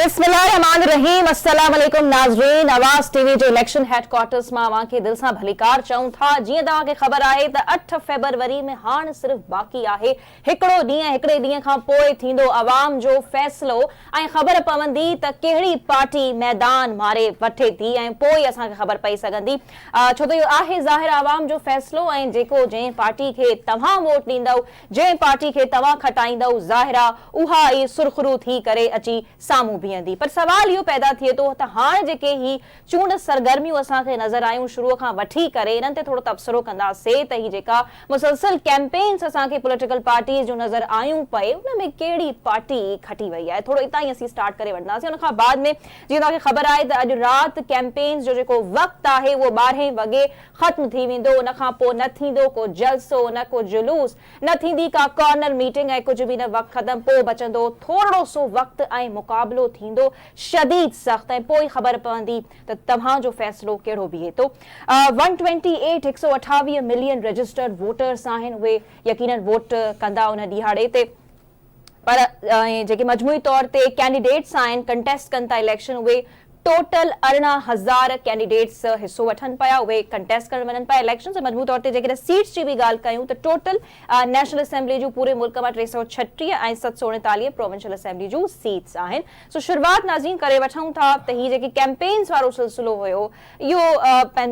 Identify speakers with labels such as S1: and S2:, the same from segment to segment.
S1: बिस्मिल्लाहिर्रहमानिर्रहीम। अस्सलाम वालेकुम नाज़रीन। आवाज़ टीवी जो इलेक्शन हेडक्वार्टर्स में अवां खे दिल सां भलीकार चऊं था। जीअं तव्हांखे ख़बर आहे त 8 फरवरी में हाणे सिर्फ़ बाक़ी आहे हिकिड़ो ॾींहुं। हिकिड़े ॾींहं खां पोइ थींदो अवाम जो फ़ैसिलो ऐं ख़बर पवंदी त कहिड़ी पार्टी मैदान मारे वठे थी ऐं पोइ असांखे ख़बर पई सघंदी। छो त इहो आहे ज़ाहिर अवाम जो फ़ैसिलो ऐं जेको जंहिं पार्टी खे तव्हां वोट ॾींदव, जंहिं पार्टी खे तव्हां खटाईंदव, ज़ाहिर आहे उहा ई सुरख़रू थी करे अची साम्हूं बीहंदी। पर सवाल इहो पैदा थिए थो त हाणे जेके ही चूंड सरगर्मियूं असांखे नज़र आयूं शुरूअ खां वठी करे, इन्हनि ते थोरो तबसरो कंदासीं त ही जेका मुसलसल कैंपेन्स असांखे पॉलिटिकल पार्टीज़ जो नज़र आयूं पए, उन में कहिड़ी पार्टी खटी वई आहे। थोरो इतां ई असीं स्टार्ट करे वठंदासीं। उन खां बाद में जीअं तव्हांखे ख़बर आहे त अॼु राति कैंपेन्स जो जेको वक़्तु आहे उहो 12 वॻे ख़त्म थी वेंदो। उन खां पोइ न थींदो को जलसो, न को जुलूस, न थींदी का कॉर्नर मीटिंग ऐं कुझु बि न। वक़्तु ख़त्म, पोइ बचंदो थोरो सो वक़्तु ऐं मुक़ाबलो थींदो शदीद सख़्त ऐं पोइ ख़बर पवंदी त तव्हांजो फ़ैसिलो कहिड़ो बीहे थो। 128 मिलियन रजिस्टर्ड वोटर्स आहिनि, उहे यकीनन वोट कंदा उन ॾिहाड़े ते। पर जेके मजमूई तौर ते कैंडिडेट्स आहिनि, कंटेस्ट कनि था इलेक्शन, उहे टोटल 18,000 कैंडिडेट्स हिस्सो वठनि पिया, उहे कंटेस्ट करण वञनि पिया इलेक्शन। मजमूई तौर ते जेकॾहिं सीट्स जी बि ॻाल्हि कयूं त टोटल नेशनल असेंबली जूं पूरे मुल्क में 336 ऐं 739 प्रोविंशियल असेंबली जूं सीट्स आहिनि। सो शुरूआत नाज़रीन करे वठूं था त ही जेके कैंपेन्स वारो सिलसिलो हुयो, इहो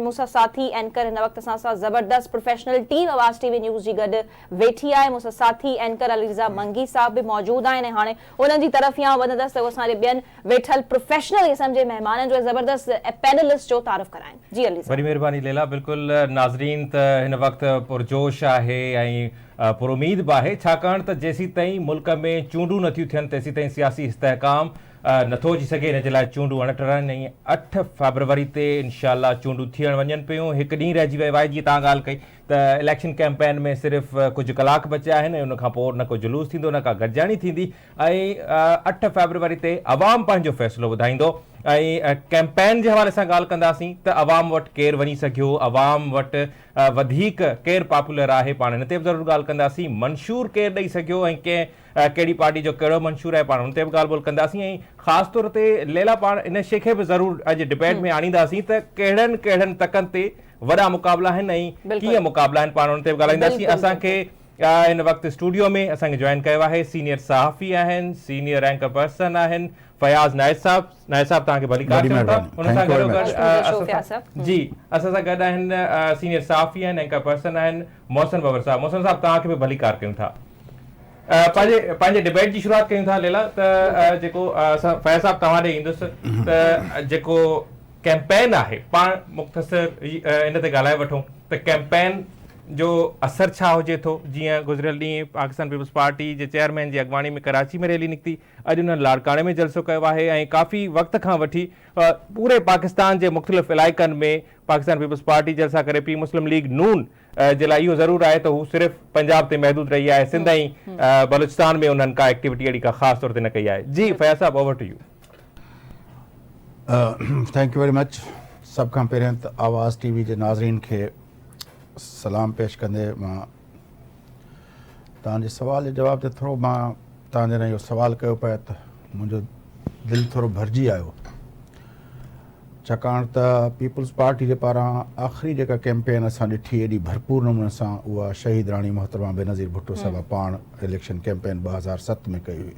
S1: मूंसां साथी एंकर हिन वक़्तु असां सां ज़बरदस्त प्रोफेशनल टीम आवाज़ टीवी न्यूज़ जी गॾु वेठी आहे। मूंसां साथी एंकर अलीज़ा मंगी साहब बि मौजूदु आहिनि। हाणे उन्हनि जी तरफ़ या वधंदसि त उहो असांजे ॿियनि वेठल प्रोफेशनल क़िस्म जे मेहमाननि जो ज़बरदस्त पैनलिस्ट जो तारुफ़ कराइनि। जी अलीज़ा। बड़ी
S2: मेहरबानी लैला। बिल्कुलु नाज़रीन, त हिन वक़्तु पुरजोश आहे ऐं पुरुमीद बि आहे, छाकाणि त जेसीं ताईं मुल्क में चूंडूं नथियूं थियनि तेसीं ताईं सियासी इस्तेहकाम नथो अची सघे। हिन जे लाइ चूंडूं अणटरनि ऐं 8 फरवरी ते इनशाअल्लाह चूंडूं थियण वञनि पियूं। हिकु ॾींहुं रहिजी वियो आहे। जीअं तव्हां ॻाल्हि कई त इलेक्शन कैंपेन में सिर्फ़ु कुझु कलाक बचिया आहिनि ऐं उनखां पोइ न को जुलूस थींदो, न का गॾिजाणी थींदी ऐं 8 फरवरी ते अवाम पंहिंजो फ़ैसिलो ॿुधाईंदो। ऐं कैंपेन जे हवाले सां ॻाल्हि कंदासीं त अवाम वटि केरु वञी सघियो, अवाम वटि वधीक केरु पॉपुलर आहे, पाण हिन ते बि ज़रूरु ॻाल्हि कंदासीं। मंशूर केरु ॾेई सघियो ऐं कहिड़ी पार्टी जो कहिड़ो मंशूर आहे, पाण हुन ते बि ॻाल्हि ॿोल कंदासीं। ऐं ख़ासि तौर ते लैला पाण इन शइ खे बि ज़रूरु अॼु डिबेट में आणींदासीं त कहिड़नि कहिड़नि तकनि ते वॾा मुक़ाबला आहिनि ऐं कीअं मुक़ाबला आहिनि, पाण हुन ते बि ॻाल्हाईंदासीं। असांखे हिन वक़्तु स्टूडियो में असांखे जॉइन कयो आहे सीनियर सहाफ़ी आहिनि, सीनियर एंकर पर्सन आहिनि फयाज़ नाइद साहब। नाइद साहब तव्हांखे भलीकार चऊं था। हुन सां गॾो गॾु जी असां सां गॾु आहिनि सीनियर सहाफ़ी आहिनि, एंकर पर्सन आहिनि मोहसिन बबर साहब। मोहसिन साहब तव्हांखे बि भलीकार कयूं था। पंहिंजे डिबेट जी शुरूआत कयूं था लैला। त जेको असां फयाज़ साहब तव्हां ॾे ईंदुसि त जेको कैंपेन आहे, पाण मुख़्तसर इन ते ॻाल्हाए वठूं त कैंपेन जो असर छा हुजे थो। जीअं गुज़िरियल ॾींहुं पाकिस्तान पीपल्स पार्टी जे चेयरमैन जी अॻवानी में कराची में रैली निकिती, अॼु उन्हनि लाड़काणे में जलसो कयो आहे ऐं काफ़ी वक़्त खां वठी पूरे पाकिस्तान जे मुख़्तलिफ़ इलाइक़नि में पाकिस्तान पीपल्स पार्टी जलसा करे पई। मुस्लिम लीग नून जे लाइ इहो ज़रूरु आहे त हू सिर्फ़ु पंजाब ते महदूद रही आहे, सिंध ऐं बलूचिस्तान में उन्हनि का एक्टिविटी अहिड़ी का ख़ासि तौर ते न कई आहे। जी फयाज़ साहब, over to you.
S3: Thank you very much. सभ खां पहिरियों त आवाज़ टीवी जे नाज़रीन खे सलाम पेश कंदे मां तव्हांजे सवाल जे जवाब ते थोरो मां तव्हांजे लाइ इहो सवाल कयो पिया त मुंहिंजो दिलि थोरो भरिजी आयो, छाकाणि त पीपल्स पार्टी जे पारां आख़िरी जेका कैंपेन असां ॾिठी एॾी भरपूर नमूने सां, उहा शहीद राणी मोहतरमा बेनज़ीर भुट्टो साहिबा पाण इलेक्शन कैंपेन 2007 में कई हुई।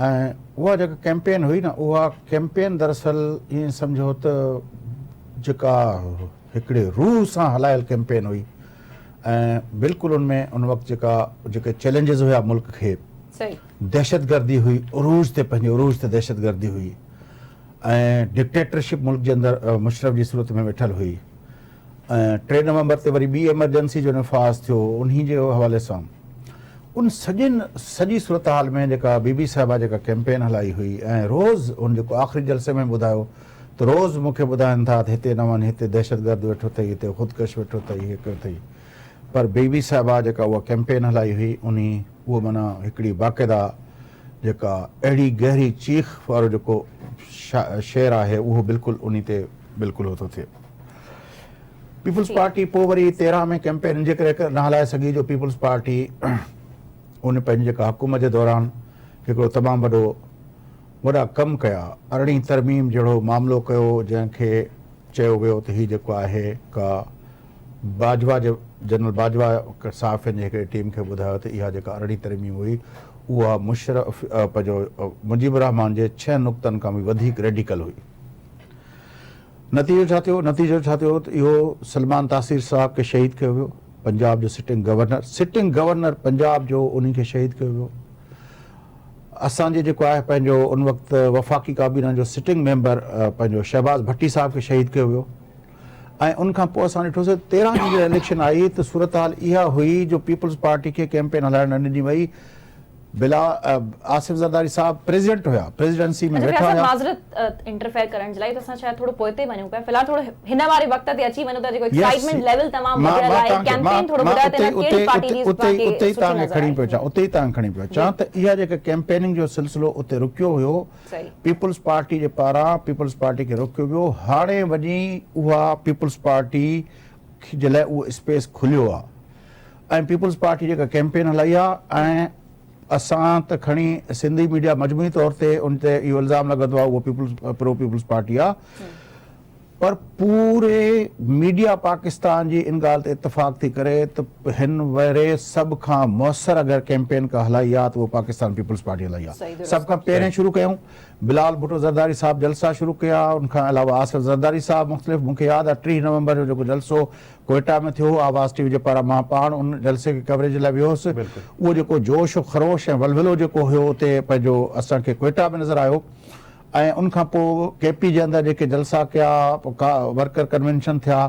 S3: ऐं उहा जेका कैंपेन हुई न, उहा कैंपेन दरअसल ईअं सम्झो त जेका हिकिड़े रूह सां हलायल कैंपेन हुई ऐं बिल्कुलु उनमें उन वक़्तु जेके चैलेंजिस हुया मुल्क खे, दहशतगर्दी हुई, उरूज ते पंहिंजे उरूज ते दहशतगर्दी हुई ऐं डिक्टेटरशिप मुल्क जे अंदरि मुशरफ जी सूरत में वेठल हुई ऐं 3 नवंबर ते वरी ॿी एमरजेंसी जो नफ़ाज़ थियो। उन्ही जे हवाले सां उन सॼी सूरत हाल में जेका बीबी साहिबा जेका कैंपेन हलाई हुई ऐं रोज़ उन जेको आख़िरी जलसे में ॿुधायो त रोज़ मूंखे ॿुधाइनि था त हिते न वञ, हिते दहशतगर्द वेठो अथई, हिते ख़ुदकश वेठो अथई, हे कयो अथई। पर बीबी साहिबा जेका उहा कैंपेन हलाई हुई उहो माना हिकिड़ी बाक़ाइदा जेका अहिड़ी गहरी चीख वारो जेको शेर आहे, उहो बिल्कुलु उन ते बिल्कुलु हो थो थिए। पीपल्स पार्टी पोइ वरी 13 में कैंपेन जे करे न हलाए सघी जो पीपल्स पार्टी उन पंहिंजी जेका हुकूमत जे दौरान हिकिड़ो तमामु वॾो वॾा कम कया, 18 तरमीम जहिड़ो मामिलो कयो जंहिंखे चयो वियो त हीउ जेको आहे का बाजवा जे जनरल बाजवा साहिब जे हिकिड़े टीम खे ॿुधायो त इहा जेका 18 तरमीम हुई उहा मुशरफ पंहिंजो मुजीबुर रहमान जे 6 नुक़्तनि खां बि वधीक रेडिकल हुई। नतीजो छा थियो त इहो सलमान तासीर साहब खे शहीद कयो वियो, पंजाब जो सिटिंग गवर्नर पंजाब जो उन्ही खे शहीद कयो वियो। असांजे जेको आहे पंहिंजो उन वक़्तु वफ़ाक़ी काबीना जो सिटिंग मेंबर पंहिंजो शहबाज़ भट्टी साहब खे शहीद कयो वियो। ऐं उनखां पोइ असां ॾिठोसीं 13 जी जो इलेक्शन आई त सूरत हाल इहा हुई जो पीपल्स पार्टी खे कैंपेन हलाइण न ॾिनी वई। आसिफ ज़रदारी साहब प्रेसिडेंट हुया, प्रेसिडेंसी में वेठा हुया।
S1: माज़रत इंटरफेयर करण जे लाइ त असां शायद थोड़ो पोइते वञूं पिया, फिलहाल थोड़ो हिन वारे वक्त ते अची वञो त जेको एक्साइटमेंट लेवल तमाम वधियल आहे, कैंपेन थोड़ो ॿुधायो त कहिड़ी पार्टी
S3: उते ई तव्हांखे खणी पियो अचां त इहा जेका कैंपेनिंग जो सिलसिलो उते रुकियो हुयो, पीपल्स पार्टी जे पारां पीपल्स पार्टी खे रोकियो वियो। हाणे वञी उहा पीपल्स पार्टी जे लाइ उहो स्पेस खुलियो आहे ऐं पीपल्स पार्टी जेका कैंपेन हलाई आहे ऐं असां त खणी सिंधी मीडिया मजमूई तौर ते उन ते इहो इल्ज़ाम लॻंदो आहे उहो प्रो पीपल्स पार्टी आहे, पर पूरे मीडिया पाकिस्तान जी इन ॻाल्हि ते इतफ़ाक़ थी करे त हिन वेरे सभ खां मुअसर अगरि कैंपेन का हलाई आहे त उहो पाकिस्तान पीपल्स पार्टी हलाई आहे। सभ खां पहिरें शुरू कयूं बिलाल भुट्टो ज़रदारी साहब जलसा शुरू कया, उनखां अलावा आसिफ ज़रदारी साहब मुख़्तलिफ़, मूंखे यादि आहे 3 नवंबर जो जेको जलसो कोयटा में थियो, आवाज़ टीवी जे पारां मां पाण उन जलसे खे कवरेज लाइ वियो हुउसि। उहो जेको जोश ख़रोश ऐं वलवलो जेको हुयो उते पंहिंजो असांखे कोयटा में नज़र आयो। ऐं उनखां पोइ केपी जे अंदरि जेके जलसा कया, वर्कर कन्वेंशन थिया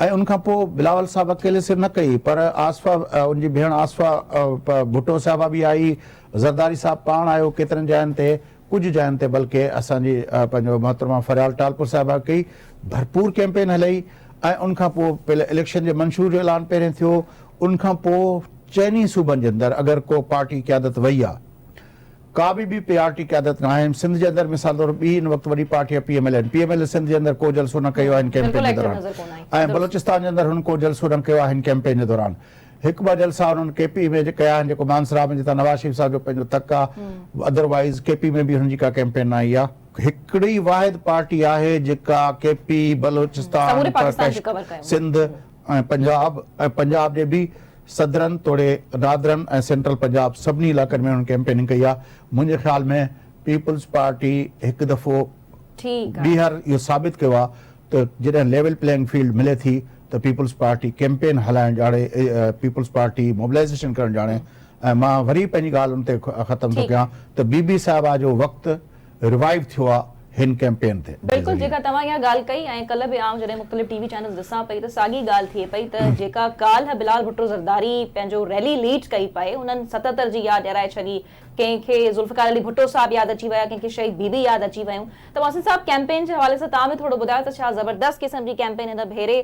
S3: ऐं उनखां पोइ बिलावल साहब अकेले सिर न कई पर आसफ़ा उनजी भेण आसफ़ा भुट्टो साहिबा बि आई, ज़रदारी साहब पाण आयो केतिरनि जायुनि ते, कुझु जायुनि ते बल्कि असांजी पंहिंजो मोहतरमा फरियाल टालपुर साहिबा कई, भरपूर कैंपेन हलाई। ऐं उनखां पोइ पहले इलेक्शन जे मंशूर जो ऐलान पहिरें थियो। उनखां पोइ चइनी सूबनि जे अंदरि अगरि को पार्टी क़यादत वई आहे, का बि पार्टी क़यादत न आहे। सिंध जे अंदरि मिसाल तौर ॿी हिन वक़्तु वॾी पार्टी आहे PML सिंध जे अंदरि को जलसो न कयो आहे हिन कैंपेन जे दौरान, ऐं बलोचिस्तान जे अंदरि हुन को जलसो न कयो आहे हिन कैंपेन जे दौरान। 1-2 जलसा हुननि KP में कया आहिनि जेको मानसरा में जितां नवाज़ शरीफ़ साहब जो पंहिंजो तक आहे, अदरवाइज़ KP में बि हुनजी का कैंपेन न आई आहे। हिकिड़ी वाहिद पार्टी आहे जेका KP बलोचिस्तान सिंध ऐं पंजाब जे बि सदरन तोड़े दादरन ऐं सेंट्रल पंजाब सभिनी इलाइक़नि में हुननि कैंपेनिंग कई आहे। मुंहिंजे ख़्याल में पीपल्स पार्टी हिकु दफ़ो ॿीहर इहो साबित कयो आहे त जॾहिं लेवल प्लेइंग फील्ड मिले थी त पीपल्स पार्टी कैंपेन हलाइण ॼाणे, पीपल्स पार्टी मोबिलाइज़ेशन करणु ॼाणे। ऐं मां वरी पंहिंजी ॻाल्हि उन ते ख़तमु थो कयां त बीबी साहिबा जो वक़्तु रिवाइव थियो आहे हिन कैंपेन ते।
S1: बिल्कुल जेका तव्हां इहा ॻाल्हि कई ऐं कल्ह बि आउं जॾहिं मुख़्तलिफ़ टीवी चैनल्स ॾिसां पई त साॻी ॻाल्हि थिए पई त जेका ॻाल्हि बिलाल भुट्टो ज़रदारी पंहिंजो रैली लीड कई पए, उन्हनि 77 जी यादि ॾियाराए छॾी, कंहिंखे ज़ुल्फ़िकार अली भुट्टो साहब यादि अची विया, कंहिंखे शहीद बीबी यादि अची वियूं। त वासिन साहब कैंपेन जे हवाले सां तव्हां बि थोरो ॿुधायो त छा ज़बरदस्त क़िस्म जी कैंपेन हिन भेरे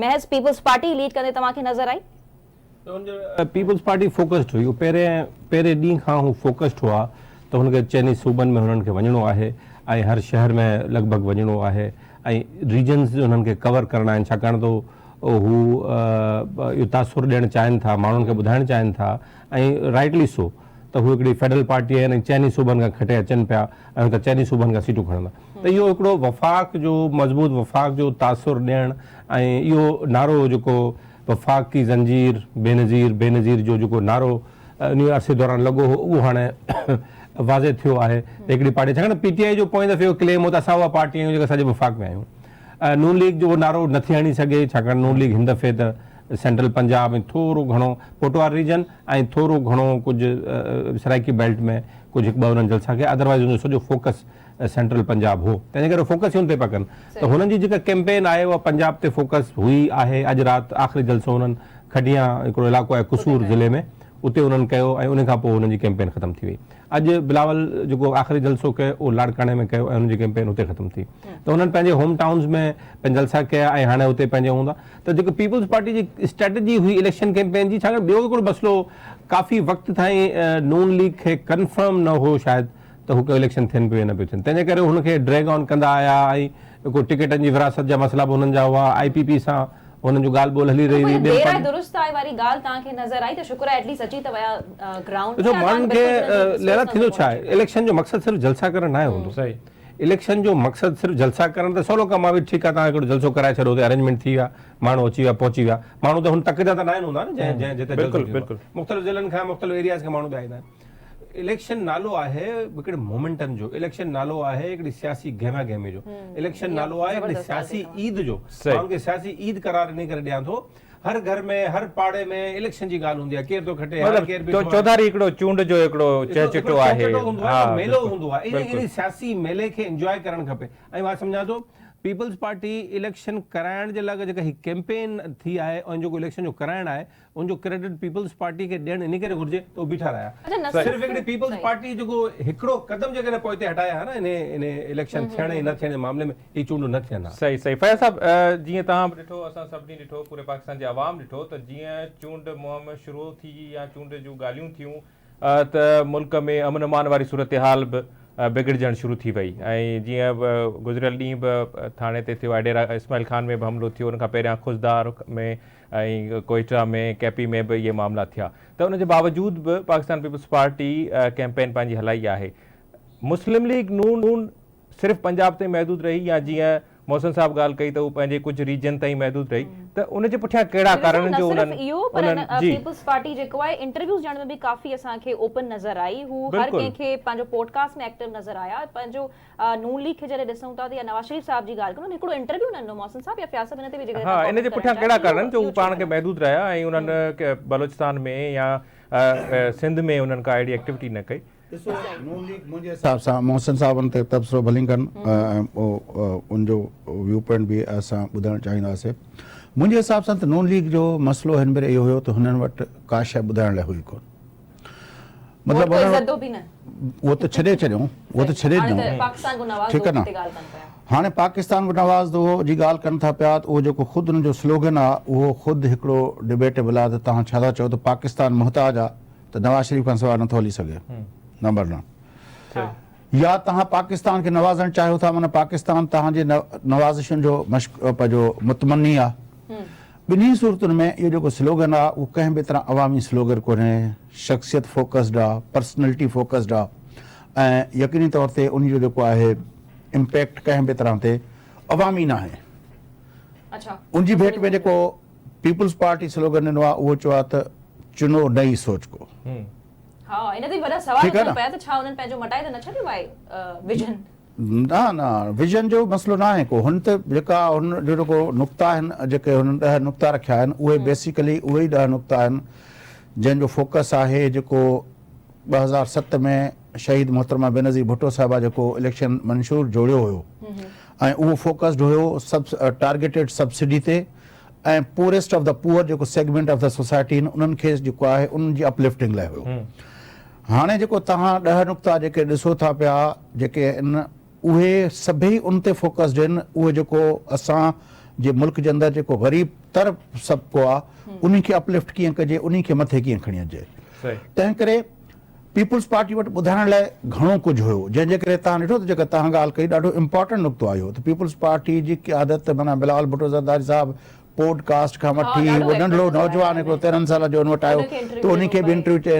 S1: महज़ पीपल्स पार्टी लीड कंदे तव्हांखे नज़र आई?
S4: पीपल्स पार्टी फोकस्ड हुई, पहिरें ॾींहं खां हू फोकस्ड हुआ त हुनखे चइनी सूबनि में हुननि खे वञिणो आहे ऐं हर शहर में लॻभॻि वञिणो आहे ऐं रीजन्स हुननि खे कवर करणा आहिनि, छाकाणि त हू इहो तासुर ॾियणु चाहिनि था, माण्हुनि खे ॿुधाइणु चाहिनि था ऐं राइटली सो त हू हिकिड़ी फेडरल पार्टी आहे ऐं चइनी सूबनि खां खटे अचनि पिया ऐं हुते चइनी सूबनि खां सीटूं खणंदा। त इहो हिकिड़ो वफ़ाक़ जो मज़बूत वफ़ाक़ जो तासुर ॾियणु ऐं इहो नारो जेको वफ़ाक़ी ज़ंजीर बेनज़ीर जो जेको नारो इन अरसे दौरान लॻो हो उहो हाणे वाज़े थियो आहे त हिकिड़ी पार्टी, छाकाणि PTI जो पोइ दफ़े क्लेम हो त असां उहा पार्टी आहियूं जेका सॼे वफ़ाक़ में आहियूं। नून लीग जो नारो नथी हणी सघे छाकाणि नून लीग हिन दफ़े त सेंट्रल पंजाब में थोरो घणो पोटवार रीजन ऐं थोरो घणो कुझु सराइकी बेल्ट में कुझु 1-2 उन्हनि जलसा कया, अदरवाइज़ हुनजो सॼो फोकस सेंट्रल पंजाब हो, तंहिंजे करे फोकस हुन ते पिया कनि। त हुननि जी जेका कैंपेन आहे उहा पंजाब ते फोकस हुई आहे। अॼु राति आख़िरी जलसो हुननि खटिया हिकिड़ो इलाइक़ो आहे कुसूर ज़िले में, उते उन्हनि कयो ऐं उन खां पोइ हुननि जी कैंपेन ख़तमु थी वई। अॼु बिलावल जेको आख़िरी जलसो कयो उहो लाड़काणे में कयो ऐं हुनजी कैंपेन उते ख़तमु थी। त हुननि पंहिंजे होम टाउन्स में पंहिंजा जलसा कया ऐं हाणे उते पंहिंजे हूंदा। त जेको पीपल्स पार्टी जी स्ट्रेटजी हुई इलेक्शन कैंपेन जी, छाकाणि ॿियो हिकिड़ो मसइलो काफ़ी वक़्तु ताईं नून लीग खे कंफर्म न हो शायदि त हू को इलेक्शन थियनि पियो या न पियो थियनि, तंहिंजे करे हुनखे ड्रैग ऑन कंदा आया ऐं को टिकटनि जी विरासत जा मसइला बि हुननि जा हुआ, IPP सां उन्हनि जो ॻाल्हि ॿोल हली रही हुई
S1: देर आहे दुरुस्त आहे वारी ॻाल्हि तव्हांखे नज़र आई त शुक्र आहे एटलीस्ट अची त विया ग्राउंड
S4: ॾिसो माण्हुनि खे लैला थींदो छा आहे, इलेक्शन जो मक़सदु सिर्फ़ु जलसा करणु न आहे हूंदो।
S2: सही
S4: इलेक्शन जो मक़सदु सिर्फ़ु जलसा करणु त सवलो कमु आहे, भई ठीकु आहे तव्हां हिकिड़ो जलसो कराए छॾो, हुते अरेंजमेंट थी विया, माण्हू अची विया पहुची विया, माण्हू त हुन तक जा त न आहिनि हूंदा न जंहिं जिते
S2: बिल्कुलु, बिल्कुलु।
S4: मुख़्तलिफ़ ज़िलनि खां मुख़्तलिफ़ एरियाज़ खां माण्हू ॿिया ईंदा आहिनि। इलेक्शन नालो आहे हिकिड़े मोमेंटम जो, इलेक्शन नालो आहे हिकिड़ी सियासी गहमा गहमे जो, इलेक्शन नालो आहे हिकिड़ी सियासी ईद जो। माण्हुनि खे सियासी ईद करार इन करे ॾियां थो, हर घर में हर पाड़े में इलेक्शन जी ॻाल्हि हूंदी आहे, केरु थो खटे,
S2: तो चौधारी हिकिड़ो चूंड जो हिकिड़ो चहचिटो आहे,
S4: मेलो हूंदो आहे, इन सियासी मेले खे एंजॉय करणु खपे। ऐं मां सम्झां थो पीपल्स पार्टी इलेक्शन कराइण जे लाइ जेका ही कैंपेन थी आहे ऐं जेको इलेक्शन जो कराइणु आहे उनजो क्रेडिट पीपल्स पार्टी खे ॾियणु इन करे घुरिजे त बीठा रहिया। सिर्फ़ु हिकिड़ी पीपल्स पार्टी जेको हिकिड़ो क़दम जेकॾहिं पोइ हिते हटाया है न इन इलेक्शन थियण ऐं न थियण जे मामले में, ही चूंड न थियनि हा।
S2: सही सही फैज़ साहब, जीअं तव्हां बि ॾिठो, असां सभिनी ॾिठो, पूरे पाकिस्तान जे आवाम ॾिठो त जीअं चूंड मुहिम शुरू थी या चूंड जूं ॻाल्हियूं थियूं त मुल्क में अमन अमान वारी सूरत हाल बि बिगड़जणु शुरू थी वई। ऐं जीअं गुज़िरियल ॾींहुं बि थाणे ते थियो, एडेरा इस्माइल खान में बि हमिलो थियो, उनखां पहिरियां खुशदार में ऐं कोइटा में कैपी में बि इहे मामला थिया, त उनजे बावजूदि बि पाकिस्तान पीपल्स पार्टी कैंपेन पंहिंजी हलाई आहे। मुस्लिम लीग नून सिर्फ़ु पंजाब ताईं महदूद रही, या जीअं मोहसिन साहब ॻाल्हि कई त उहो पंहिंजे कुझु रीजन ताईं महदूद रही, त उनजे पुठियां कहिड़ा कारण जो
S1: पीपल्स पार्टी जेको आहे इंटरव्यूज़ ॾियण में बि काफ़ी असांखे ओपन नज़र आई, हू हर कंहिंखे पंहिंजो पॉडकास्ट में एक्टिव नज़र आया। पंहिंजो नून लीग खे जॾहिं ॾिसूं था त या नवाज़ शरीफ़ साहब जी ॻाल्हि कयूं, हिकिड़ो इंटरव्यू ॾिनो मोहसिन साहब या फयाज़ साहब इन ते बि,
S2: हा, इन जे पुठियां कहिड़ा कारण जो हू पाण खे महदूद रहिया ऐं उन्हनि बलोचिस्तान में या सिंध में उन्हनि का अहिड़ी एक्टिविटी न कई।
S3: ॾिसो नून लीग मुंहिंजे हिसाब सां मोहसिन साहब उन ते तबसरो भली कनि ऐं उनजो व्यू पॉइंट बि असां ॿुधणु चाहींदासीं। मुंहिंजे हिसाब सां त नून लीग जो मसइलो हिन भेरे इहो हुयो त हुननि वटि का शइ ॿुधाइण लाइ हुई कोन, मतिलबु उहो त छॾे छॾियऊं, उहो त छॾे ॾिनऊं, ठीकु आहे न। हाणे पाकिस्तान को नवाज़ दो जी ॻाल्हि कनि था पिया, उहो जेको ख़ुदि हुनजो स्लोगन आहे उहो ख़ुदि हिकिड़ो डिबेटेबल आहे त तव्हां छा था चओ त पाकिस्तान मुहताज आहे त नवाज़ शरीफ़ खां सवाइ नथो हली सघे, नंबर 9, या तव्हां पाकिस्तान खे नवाज़णु चाहियो था, माना पाकिस्तान तव्हांजे नवाज़िशुनि जो पंहिंजो मुतमनी आहे। ॿिन्ही सूरतुनि में इहो जेको स्लोगन आहे उहो कंहिं बि तरह अवामी स्लोगन कोन्हे, शख़्सियत फोकस्ड आहे, पर्सनैलिटी फोकस्ड आहे, ऐं यकीनी तौर ते उनजो जेको आहे इम्पैक्ट कंहिं बि तरह ते अवामी न आहे। उनजी भेट में जेको पीपल्स पार्टी स्लोगन ॾिनो आहे उहो चयो आहे त चुनो नई सोच को।
S1: हाँ, इन ते वॾा सवाल उथनि पिया त छा उन्हनि पंहिंजो मटाए त न छॾियो आहे विजन?
S3: न, विजन जो मसइलो न आहे को, हुन त जेका हुन जो जेको नुक़्ता आहिनि, जेके हुननि 10 नुक़्ता रखिया आहिनि, उहे बेसिकली उहे ई 10 नुक़्ता आहिनि जंहिंजो फोकस आहे जेको 2007 में शहीद मोहतरमा बेनज़ीर भुट्टो साहिबा जेको इलेक्शन मंशूर जोड़ियो हुयो, ऐं उहो फोकस्ड हुयो टारगेटेड सब्सिडी ते ऐं पूरेस्ट ऑफ द पुअर जेको सेगमेंट ऑफ द सोसाइटी उन्हनि खे जेको आहे उन्हनि जी अपलिफ्टिंग लाइ हुयो। हाणे जेको तव्हां 10 नुक़्ता जेके ॾिसो था पिया जेके आहिनि उहे सभई उन ते फोकस्ड आहिनि, उहे जेको असां जे मुल्क जे अंदरि जेको ग़रीब तर तबक़ो आहे उन खे अपलिफ्ट कीअं कजे, उन खे मथे कीअं खणी अचे। तंहिं करे पीपल्स पार्टी वटि ॿुधाइण लाइ घणो कुझु हुयो, जंहिंजे करे तव्हां ॾिठो त जेका तव्हां ॻाल्हि कई ॾाढो इम्पोर्टेंट नुक़्तो आयो त पीपल्स पार्टी जी क़यादत माना बिलावल भुट्टो ज़रदारी साहब पॉडकास्ट खां वठी उहो नंढड़ो नौजवान हिकिड़ो 13 साल जो वटि आयो त उनखे बि इंटरव्यू चए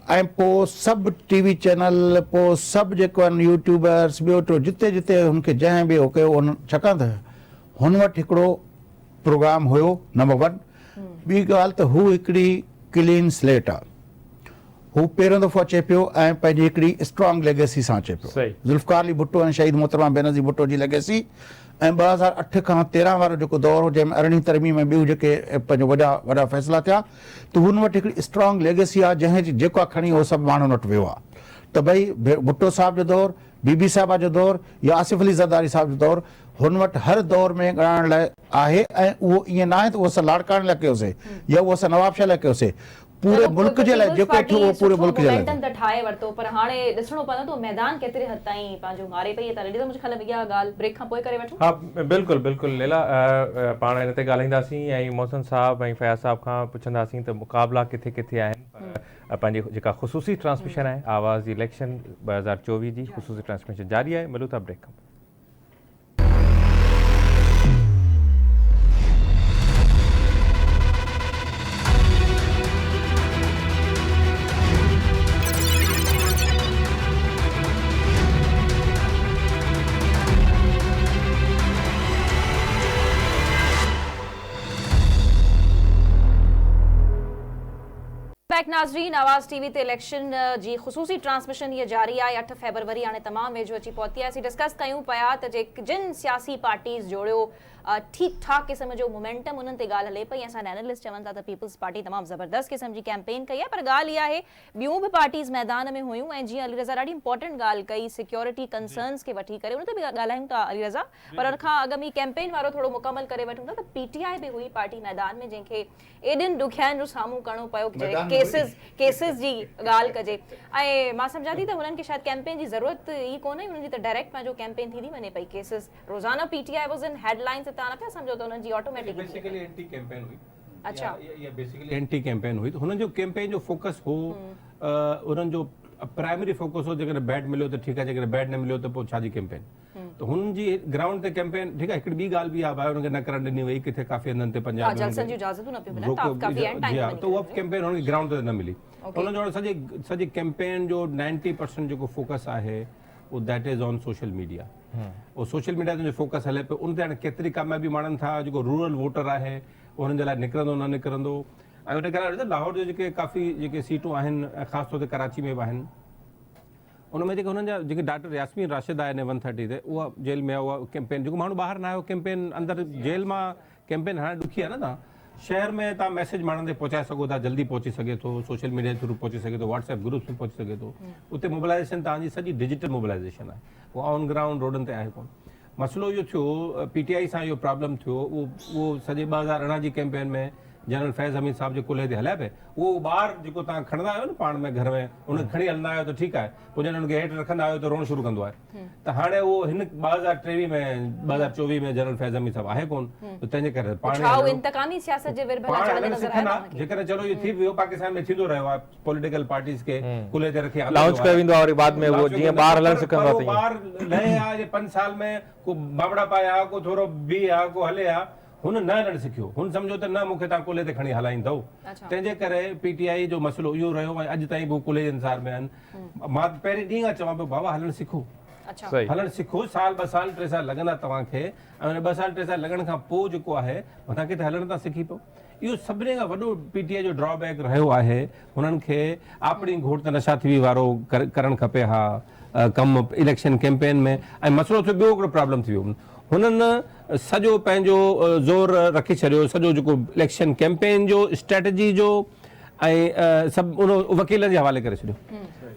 S3: ऐं पोइ सभु टीवी चैनल, पोइ सभु जेको आहिनि यूट्यूबर्स ॿियो टियों जिते जिते हुनखे जंहिं बि हो कयो उन, छाकाणि त हुन वटि हिकिड़ो प्रोग्राम हुयो नंबर 1। ॿी ॻाल्हि त हू हिकिड़ी क्लीन स्लेट आहे, हू पहिरियों दफ़ो अचे पियो ऐं पंहिंजी हिकिड़ी स्ट्रॉन्ग लेगेसी सां अचे पियो, ज़ुल्फ़िकार अली भुट्टो ऐं शहीद मोहतरमा बेनज़ीर भुट्टो जी लेगेसी, ऐं 2008 खां 13 वारो जेको दौर हो जंहिंमें 18वीं तरमीम में ॿियूं जेके पंहिंजो वॾा फ़ैसिला थिया, त हुन वटि हिकिड़ी स्ट्रॉन्ग लेगेसी आहे जंहिं जेका खणी उहो सभु माण्हुनि वटि वियो आहे। त भई भुट्टो साहब जो दौरु, बीबी साहिबा जो दौरु या आसिफ अली ज़रदारी साहब जो दौरु, हुन वटि हर दौर में ॻाइण लाइ आहे। ऐं उहो ईअं न आहे त उहो असां लाड़काणे लाइ कयोसीं या उहो असां नवाब शाह लाइ कयोसीं, पूरे मुल्क जे लाइ जेको थियो उहो पूरे मुल्क जे लाइ
S1: त ठाहे वरितो, पर हाणे ॾिसणो पवंदो त मैदान केतिरे हद ताईं पंहिंजो मारे पई। त मुंहिंजे ख़्याल में इहा ॻाल्हि ब्रेक खां पोइ करे वठूं।
S2: हा, बिल्कुलु बिल्कुलु लैला, पाण हिन ते ॻाल्हाईंदासीं ऐं मोहसिन साहब ऐं फयाज़ साहब खां पुछंदासीं त मुक़ाबला किथे किथे आहिनि। पंहिंजी जेका ख़ुसूसी ट्रांसमिशन आहे आवाज़ इलेक्शन 2024 जी ख़ुसूसी ट्रांसमिशन जारी आहे। मिलूं था ब्रेक खां।
S1: बैक नाज़रीन। आवाज़ टीवी ते इलेक्शन जी ख़ुसूसी ट्रांसमिशन ये जारी आहे। 8 फरवरी हाणे तमामु वेझो अची पहुती आहे। असीं डिस्कस कयूं पिया त जिन सियासी पार्टीज़ जोड़ियो ठीक ठाक क़िस्म जो मोमेंटम उन्हनि ते ॻाल्हि हले पई। असां एनालिस्ट चवनि था त पीपल्स पार्टी तमामु ज़बरदस्त क़िस्म जी कैंपेन कई आहे, पर ॻाल्हि इहा आहे ॿियूं बि पार्टीज़ मैदान में हुयूं ऐं जीअं अली रज़ा ॾाढी इंपॉर्टेंट ॻाल्हि कई सिक्योरिटी कंसर्न्स खे वठी करे, उन ते बि ॻाल्हायूं था अली रज़ा। पर उन खां अॻु में कैंपेन वारो थोरो मुकमल करे वठूं था त PTI बि हुई पार्टी मैदान में, जंहिंखे एॾनि ॾुखियाइनि जो साम्हूं करिणो पियो केसिस जी ॻाल्हि कजे। ऐं मां सम्झां थी त हुननि खे शायदि कैंपेन जी ज़रूरत ई कोन्हे, हुननि जी त डायरेक्ट पंहिंजो कैंपेन थी वञे पई। केसिस रोज़ाना PTI वाज़ इन हेडलाइंस, तव्हां न पिया सम्झो त हुननि जी ऑटोमेटिक
S4: बेसिकली एंटी कैंपेन हुई।
S1: अच्छा,
S4: ये बेसिकली एंटी कैंपेन हुई। तो हुननि जो कैंपेन जो फोकस हो, उन्हनि जो प्राइमरी फोकस हो जेकॾहिं बैट मिलियो त ठीकु आहे, जेकॾहिं बैट न मिलियो त पोइ छा जी कैंपेन। तो हुननि जी ग्राउंड ते कैंपेन ठीकु आहे। हिकिड़ी ॿी ॻाल्हि बि आहे भाई हुनखे न करण ॾिनी वई किथे काफ़ी हंधनि ते पंजाब में
S1: जलसनि जी इजाज़तूं न पियूं मिलनि, काफ़ी एंड टाइम
S4: तो उहा कैंपेन हुनखे ग्राउंड ते न मिली। हुननि जो सॼी कैंपेन जो 90% जेको फोकस आहे वो that is on social media. और सोशल मीडिया ते जो फोकस हले पियो उन ते हाणे केतिरी कामयाबी माणनि था। जेको रूरल वोटर आहे उन्हनि जे लाइ निकिरंदो न निकिरंदो। ऐं उन करे लाहौर जो जेके काफ़ी जेके सीटूं आहिनि, ख़ासि तौर ते कराची में बि आहिनि, उनमें जेके हुननि जा जेके डॉक्टर यास्मीन राशिद आहे 130 ते, उहा जेल में आहे। उहा कैंपेन जेको माण्हू ॿाहिरि न आयो कैंपेन अंदरि जेल मां कैंपेन हाणे ॾुखी आहे न। तव्हां शहर में तव्हां मैसेज माण्हुनि ते पहुचाए सघो था, जल्दी पहुची सघे थो, सोशल मीडिया जे थ्रू पहुची सघे थो, व्हाट्सएप ग्रुप्स में पहुची सघे थो। उते मोबिलाइज़ेशन तव्हांजी सॼी डिजिटल मोबिलाइज़ेशन आहे, उहा ऑन ग्राउंड रोडनि ते आहे कोन। मसइलो इहो थियो PTI सां इहो प्रॉब्लम थियो, उहो सॼे 2018 जी कैंपेन में जनरल फैज़ हमीद साहब जे कुल्हे ते हलिया पिए। उहो ॿार जेको तव्हां खणंदा आहियो न पाण में घर में, उनखे खणी हलंदा आहियो त ठीकु आहे, पोइ जॾहिं हुनखे हेठि रखंदा आहियो त रोअणु शुरू कंदो आहे। त हाणे उहो हिन 2023 में 2024 में जनरल फैज़ हमीद साहब आहे कोन, त तंहिंजे करे जेकॾहिं चलो इहो थी वियो, पाकिस्तान में थींदो रहियो आहे पॉलिटिकल पार्टीज़ खे कुल्हे ते रखी
S2: लॉन्च कयो वेंदो आहे और बाद में वो जीअं ॿार हलण सिखंदो आहे,
S4: ॿार लहे आहे 5 साल में को बाबड़ा पाया, को थोरो बी आहे, को हले आहे, हुन न हलणु सिखियो, हुन सम्झो त न मूंखे तव्हां कुल्हे ते खणी हलाईंदव। तंहिंजे करे PTI जो मसइलो इहो रहियो ऐं अॼु ताईं बि कुल्हे जे इंतज़ार में आहिनि। मां पहिरीं ॾींहुं खां चवां पियो बाबा हलणु सिखो, हलणु सिखो, साल 2 साल 3 साल लॻंदा तव्हांखे, ऐं हुन 2 साल 3 साल लॻण खां पोइ जेको आहे तव्हांखे त हलणु था सिखी पियो। इहो सभिनी खां वॾो PTI जो ड्रॉबैक रहियो आहे। हुननि खे आपणी घोट त नशा थी वारो करणु खपे हा कमु इलेक्शन कैंपेन में। ऐं मसइलो थियो ॿियो हिकिड़ो प्रॉब्लम थी वियो, हुननि सॼो पंहिंजो ज़ोर रखी छॾियो, सॼो जेको इलेक्शन कैंपेन जो स्ट्रेटजी जो ऐं सभु उन वकीलनि जे हवाले करे छॾियो।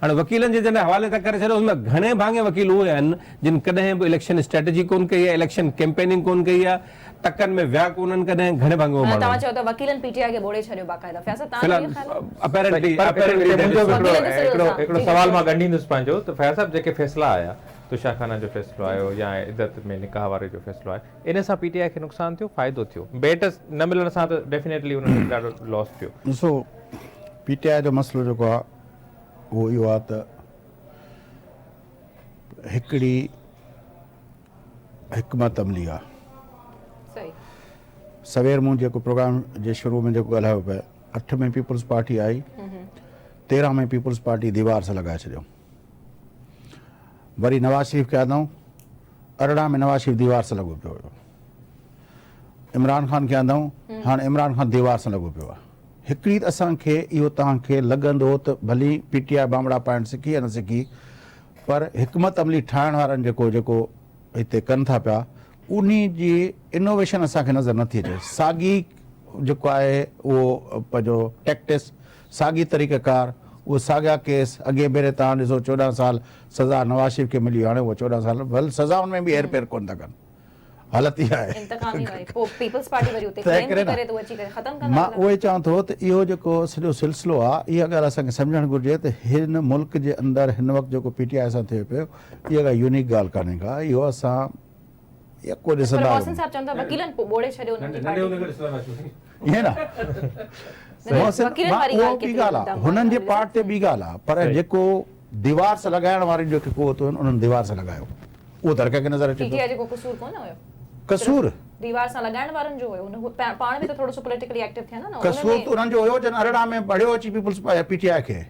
S4: हाणे वकीलनि जे जॾहिं हवाले था करे छॾियो, हुनमें घणे भाङे वकील उहे आहिनि जिन कॾहिं बि इलेक्शन स्ट्रेटजी कोन कई आहे, इलेक्शन कैंपेनिंग कोन कई आहे, तकनि में विया कोन्हनि कॾहिं, घणे भाङे
S1: तव्हां चओ त वकीलनि PTI खे बोड़े छॾियो बाक़ाइदा।
S2: हिकिड़ो सवाल मां ॻंढींदुसि पंहिंजो, त फैज़ साहब जेके फ़ैसिला आया, तुषार खाना जो फ़ैसिलो आयो या इद्दत में निकाह वारे जो फ़ैसिलो आहे, इन सां PTI खे नुक़सानु थियो, फ़ाइदो थियो? बेट न मिलण सां त डेफिनेटली हुननि खे ॾाढो लॉस थियो।
S3: ॾिसो PTI जो मसइलो जेको आहे उहो इहो आहे त हिकिड़ी हिकमत अमली आहे। सवेर मूं जेको प्रोग्राम जे शुरू में जेको ॻाल्हायो पियो, 8 में पीपल्स पार्टी आई, 13 में पीपल्स पार्टी दीवार सां लॻाए छॾियो। वरी नवाज़ शरीफ़ खे आंदऊं, 18 में नवाज़ शरीफ़ दीवार सां लॻो पियो हुयो। इमरान ख़ान खे आंदऊं, हाणे इमरान ख़ान दीवार सां लॻो पियो आहे। हिकिड़ी त असांखे इहो तव्हांखे लॻंदो त भली PTI बामड़ा पाइणु सिखी या न सिखी, पर हिकमत अमली ठाहिण वारनि जेको हिते कनि था पिया, उन जी इनोवेशन असांखे नज़र नथी अचे। साॻी जेको आहे उहो पंहिंजो टैक्टिस, साॻी तरीक़ेकार, उहो साॻिया केस। अॻे भेरे तव्हां ॾिसो 14 साल सज़ा नवाज़ शरीफ़ खे मिली, हाणे उहो 14 साल भले सज़ाउनि में बि हेर फेर कोन था कनि। हालत इहा आहे। मां उहे चवां थो त इहो जेको सॼो सिलसिलो आहे, इहा ॻाल्हि असांखे सम्झणु घुरिजे त हिन मुल्क जे अंदरि हिन वक़्तु जेको PTI सां थिए पियो, इहा ॻाल्हि यूनिक ॻाल्हि कान्हे का। इहो असां को ॾिसंदा ईअं न, उहो ॿी ॻाल्हि आहे, हुननि जे पार्ट ते ॿी ॻाल्हि आहे, पर जेको दीवार सां लॻाइण वारी जेके क़ुवतूं आहिनि उन्हनि दीवार सां लॻायो, उहो त हर कंहिंखे नज़र अचे थो। कसूर दीवार सां लॻाइण वारनि जो हुयो, पाण बि त थोरो सो पॉलिटिकली एक्टिव थिया न। कसूर त उन्हनि जो हुयो जन 18 में बढ़ियो अची पीपल्स PTI खे,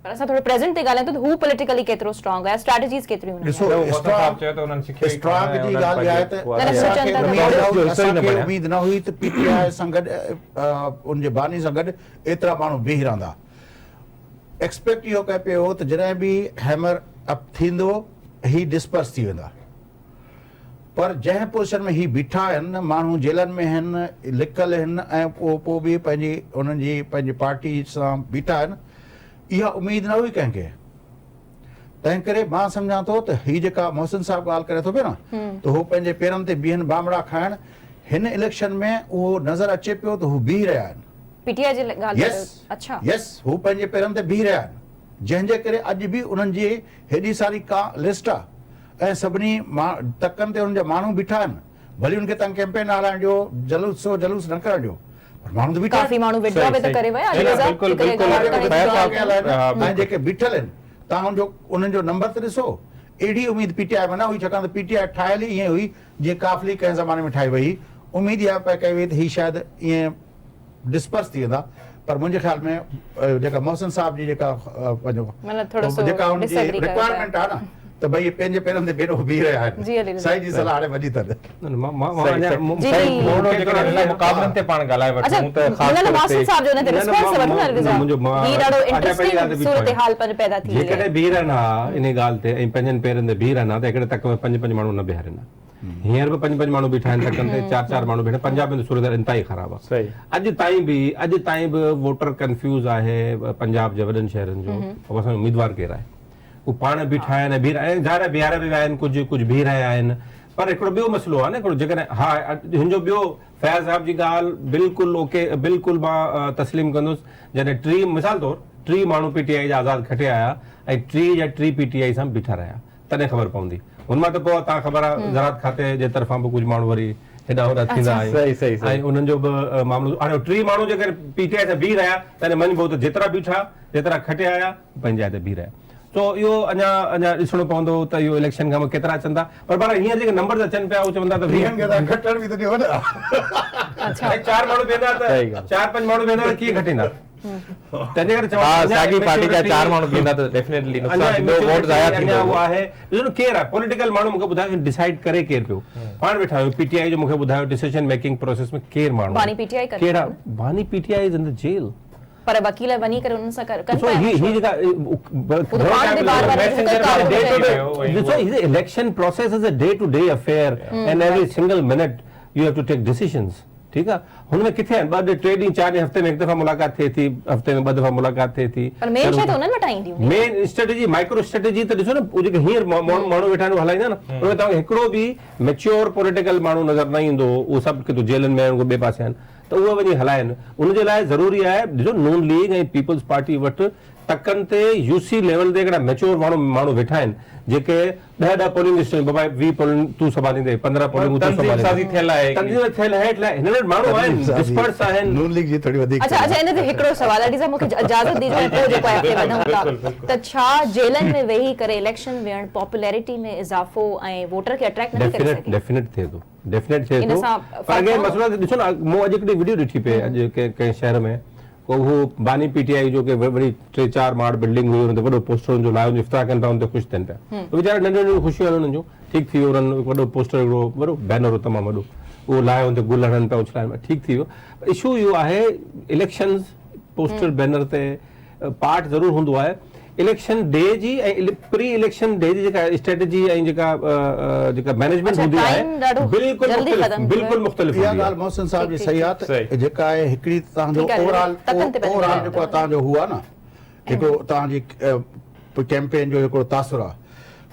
S1: पर असां थोरो प्रेजेंट ते ॻाल्हायूं त हू पॉलिटिकली केतिरो स्ट्रांग आहे, स्ट्रेटजीस केतिरियूं हुननि
S3: ॾिसो
S1: में?
S2: साहब चयो त उन्हनि सिखियो ई
S3: स्ट्रांग
S2: कोन्हे,
S3: जी
S2: उन्हनि
S3: ॻाल्हि आहे त
S2: पंहिंजे-
S1: सोचनि था
S3: असांखे
S2: जो हिसो ई न
S3: असांखे
S2: बणिया।
S3: उमेद न हुई त पीटीआई सां गॾु उनजे बानी सां गॾु एतिरा माण्हू बीह रहंदा। एक्सपेक्ट इहो कयो पियो त जॾहिं बि हैमर अप थींदो ही डिस्पर्स थी वेंदा, पर जंहिं पोजीशन में ही बीठा आहिनि, माण्हू जेलनि में आहिनि, लिकल आहिनि ऐं पोइ बि पंहिंजी उन्हनि जी पंहिंजी पार्टी सां बीठा आहिनि, इहा उमेद न हुई कंहिंखे। तंहिं करे मां सम्झां थो त ही जेका मोहसिन साहब ॻाल्हि करे थो पियो न, त हू पंहिंजे पेरनि ते बीहनि बामड़ा खाइण, हिन इलेक्शन में उहो नज़र अचे पियो त हू बीह रहिया आहिनि।
S1: पीटीआई जी ॻाल्हि
S3: यस
S1: कयो। अच्छा,
S3: यस, हू पंहिंजे पेरनि ते बीह रहिया आहिनि, जंहिंजे करे अॼु बि उन्हनि जी हेॾी सारी का लिस्ट आहे ऐं सभिनी तकनि ते उन्हनि जा माण्हू बीठा आहिनि। भली उनखे तव्हां कैंपेन हलाइण ॾियो, जलूस न करण ॾियो, पर माण्हू त बीठा
S1: काफ़ी माण्हू विड्रॉ बि त करे विया।
S2: सही,
S1: अलीज़ा,
S2: बिल्कुलु,
S1: हिकिड़े
S2: बिल्कुलु,
S1: ॻाल्हि
S2: बिल्कुलु,
S1: करे
S2: बिल्कुलु,
S1: थी।
S3: ऐं जेके बीठल आहिनि, तव्हां उन्हनि जो नंबर त ॾिसो। एॾी उमेद पीटीआई में न हुई, छाकाणि त पीटीआई ठाहियल ई ईअं हुई जीअं काफ़ली कंहिं ज़माने में ठाही वई। उमेद इहा पई कई वई त ही शायदि ईअं डिस्पर्स थी वेंदा, पर मुंहिंजे ख़्याल में जेका मोहसिन साहब जी जेका
S1: मतिलबु थोरो सो
S3: जेका हुनजी
S1: disagree कयो
S3: रिक्वायरमेंट आहे न, त भई पंहिंजे पेरनि ते बेरो बीह रहिया
S1: जी,
S3: आहिनि।
S1: अलीज़ा।
S3: साईं जी सलाह हाणे वॾी अथनि।
S1: जी, जी।
S2: थोरो जेको हिन मुक़ाबलनि ते पाण ॻाल्हाए
S1: अच्छा,
S2: वठूं त ख़ासि
S1: हिन
S2: तौर
S1: मोहसिन
S2: ते
S1: साहब जो हिन ते रिस्पॉन्स वठो न अलीज़ा। ही ॾाढो इंटरेस्टिंग
S4: इंटरेस्टिंग
S1: सूरत-ए-हाल पैदा थी वई आहे।
S4: जेकॾहिं बीह रहनि हा इन ॻाल्हि ते ऐं पंहिंजनि पेरनि ते बीह रहनि हा त हिकिड़े तक में 5 माण्हू न बीहारनि हा। हींअर बि 5 माण्हू बीठा आहिनि तकनि ते, 4 माण्हू बीठा। पंजाब में सूरत इंतहाई ख़राबु आहे।
S2: सही।
S4: अॼु ताईं बि वोटर कंफ्यूज़ आहे पंजाब जे वॾनि शहरनि जो, असांजो उम्मीदवार केरु आहे। हू पाण बीठा आहिनि ऐं ज़ाहिर आहे बीहारे बि विया आहिनि, कुझु बीह रहिया आहिनि। पर हिकिड़ो ॿियो मसइलो आहे न, हिकिड़ो जेकॾहिं हा हिन जो ॿियो फैज़ साहब जी ॻाल्हि बिल्कुलु ओके, बिल्कुलु मां तस्लीम कंदुसि। जॾहिं मिसाल तौरु 3 माण्हू पीटीआई जा आज़ादु खटे आया ऐं 3 जा 3 पीटीआई सां बीठा रहिया, तॾहिं ख़बर पवंदी। हुन मां त पोइ तव्हां ख़बर आहे ज़रात खाते जे तरफ़ां बि कुझु माण्हू वरी हेॾा होॾा थींदा आहिनि ऐं उन्हनि जो बि मामिलो। हाणे 3 माण्हू जेकर पीटीआई सां बीह रहिया तॾहिं मञिबो त जेतिरा बीठा, जेतिरा खटे आया पंहिंजे जाइ ते बीह रहिया। सो इहो अञा ॾिसणो पवंदो त इहो इलेक्शन खां केतिरा अचनि था। पर हींअर जेके नंबर अचनि पिया उहे चवंदा त
S3: खटण बि त ॾियो न।
S4: 4 माण्हू बीहंदा त 4-5 माण्हू बीहंदा त कीअं घटींदा? तंहिंजे करे
S2: साॻी पार्टी जा 4 माण्हू बीहंदा त डेफिनेटली नुक़सान थींदो, वोट ज़ाया थींदो।
S4: उहो आहे ॾिसो केरु आहे पॉलिटिकल माण्हू, मूंखे ॿुधायो डिसाइड करे केरु पियो। पाण वेठा आहियूं पीटीआई जो, मूंखे ॿुधायो डिसीजन मेकिंग प्रोसेस में केरु माण्हू
S1: बानी पीटीआई करे
S4: कहिड़ा? बानी PTI is in the jail.
S1: पर वकील वञी करे उन्हनि सां
S4: election process is a day to day affair and every single minute you have to take decisions. ठीकु आहे, हुनमें किथे आहिनि 2 टे ॾींहं 4 ॾींहं हफ़्ते में 1 दफ़ा मुलाक़ात थिए थी, हफ़्ते में 2 दफ़ा मुलाक़ात थिए थी।
S1: मेन शइ त उन्हनि वटि ईंदी हूंदी।
S4: मेन स्ट्रेटेजी माइक्रो स्ट्रेटेजी त ॾिसो न, उहे जेके हींअर माण्हू वेठा आहिनि हलाईंदा न, उनमें तव्हांखे हिकिड़ो बि मैच्योर पॉलिटिकल माण्हू नज़र न ईंदो। उहे सभु किथे जेलनि में आहिनि, ॿिए पासे आहिनि, त उहे वञी हलाइनि। उनजे लाइ ज़रूरी आहे ॾिसो नून लीग ऐं पीपल्स पार्टी वटि तकनि ते यूसी लेवल ते हिकिड़ा मैच्योर माण्हू वेठा आहिनि, जेके 10 पोलिंग स्टेशन, बाबा 20 पोलिंग तूं संभालींदे, 15 पोलिंग तूं संभालींदे, तंज़ीम थियल आहे। हिन वटि माण्हू आहिनि, डिस्पर्स आहिनि।
S3: नून लीग जी थोड़ी वधीक।
S1: अच्छा, इन ते हिकिड़ो सवाल आहे, मूंखे इजाज़त ॾिजो ऐं पोइ जेको आहे अॻिते वधूं था। त छा जेलनि में वेही करे इलेक्शन विहण पॉपुलैरिटी में इज़ाफ़ो ऐं वोटर खे अट्रैक्ट न करे सघे?
S4: डेफिनेट थिए थो। पर अॻे मसइलो ॾिसो न, मूं अॼु हिकिड़ी वीडियो ॾिठी पई अॼु कंहिं शहर में, उहो बानी पीटीआई जो के वरी 3-4 माड़ बिल्डिंग हुई, हुन ते वॾो पोस्टर जो लायो, इफ़्तार कनि पिया, हुन ते ख़ुशि थियनि पिया। वीचारा नंढियूं ख़ुशियूं आहिनि हुननि जूं, ठीकु थी वियो। उन्हनि वॾो पोस्टर, हिकिड़ो वॾो बैनर हो तमामु वॾो, उहो लायो, हुन ते गुल हणनि पिया, उछलाइनि पिया, ठीकु थी वियो। इशू इहो आहे इलेक्शन्स पोस्टर बैनर ते पार्ट ज़रूरु हूंदो आहे। इलेक्शन डे जी ऐं प्री इलेक्शन डे जी जेका स्ट्रेटेजी ऐं जेका मैनेजमेंट हूंदी आहे बिल्कुलु मुख़्तलिफ़।
S3: इहा ॻाल्हि मोहसिन साहब जी सही आहे त जेका आहे हिकिड़ी तव्हांजो ओवरऑल जेको तव्हांजो हुआ न, हिकिड़ो तव्हांजी कैंपेन जो हिकिड़ो तासुर आहे।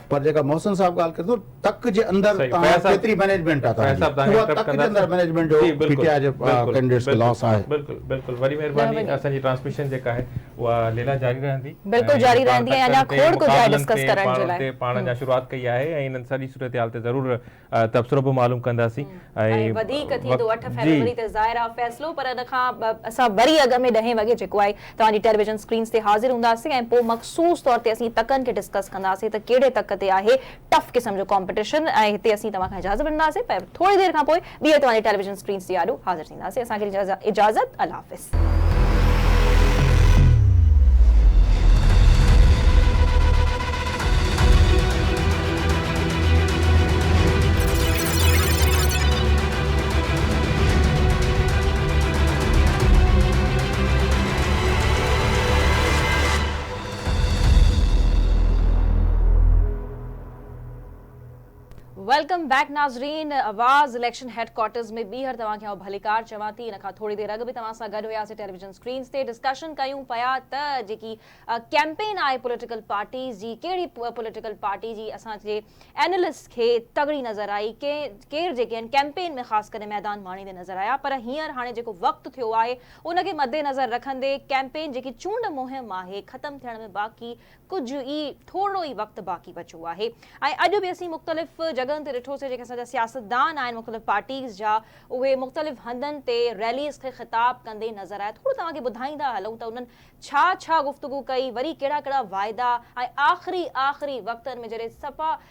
S3: पर जेका मोहसिन साहब ॻाल्हि करे थो, तक जे अंदरि केतिरी मैनेजमेंट आहे तव्हांजी, उहा तक जे अंदरि मैनेजमेंट जो पीटीआई जे कैंडिडेट्स खे लॉस आहे।
S2: बिल्कुलु वरी महिरबानी। असांजी ट्रांसमिशन जेका आहे उहा लीला जारी रहंदी,
S1: बिल्कुलु जारी रहंदी आहे। अञा खोड़ कुझु आहे डिस्कस करण जे लाइ।
S2: पाण अञा शुरूआत कई आहे ऐं इन्हनि सारी सूरत-हाल ते ज़रूरु तबसरो बि मालूम कंदासीं। ऐं
S1: वधीक थींदो 8 फरवरी ते ज़ाहिर आहे फ़ैसिलो, पर इन खां असां वरी अॻ में 10 वॻे जेको आहे तव्हांजी टेलीविजन स्क्रीन्स ते हाज़िर हूंदासीं ऐं पोइ मख़सूस तौर ते असीं तकनि खे डिस्कस कंदासीं त कहिड़े तक ते आहे टफ क़िस्म जो कॉम्पिटिशन। ऐं हिते असीं तव्हांखां इजाज़त वठंदासीं, पर थोरी देरि खां पोइ ॿीहर तव्हांजी टेलीविजन स्क्रीन्स ते आॾो हाज़िर थींदासीं। असांखे इजाज़त, अल्लाह हाफ़िज़। वेलकम बैक नाज़रीन। आवाज़ इलेक्शन हेडक्वार्टर्स में ॿीहर तव्हांखे आउं भलीकार चवां थी। इन खां थोरी देरि अॻु बि तव्हां सां गॾु हुयासीं टेलीविजन स्क्रीन्स ते, डिस्कशन कयूं पिया त जेकी कैंपेन आहे पॉलिटिकल पार्टीज़ जी, कहिड़ी पॉलिटिकल पार्टी जी असांजे एनालिस्ट खे तगड़ी नज़र आई, केर जेके आहिनि कैंपेन में ख़ासि करे मैदान माणींदे नज़र आया। पर हींअर हाणे जेको वक़्तु थियो आहे उनखे मद्देनज़र रखंदे कैंपेन जेकी चूंड मुहिम आहे ख़तमु थियण में बाक़ी कुझु ई थोरो ई वक़्तु बाक़ी बचियो आहे। ऐं अॼु बि असीं मुख़्तलिफ़ जॻहनि ते ॾिठोसीं जेके असांजा सियासतदान आहिनि मुख़्तलिफ़ पार्टीज़ जा, उहे मुख़्तलिफ़ हंधनि ते रैलीज़ खे ख़िताब कंदे नज़र आया। थोरो तव्हांखे ॿुधाईंदा हलूं त उन्हनि छा गुफ़्तगू कई, वरी कहिड़ा वाइदा, ऐं आख़िरी वक़्तनि में जॾहिं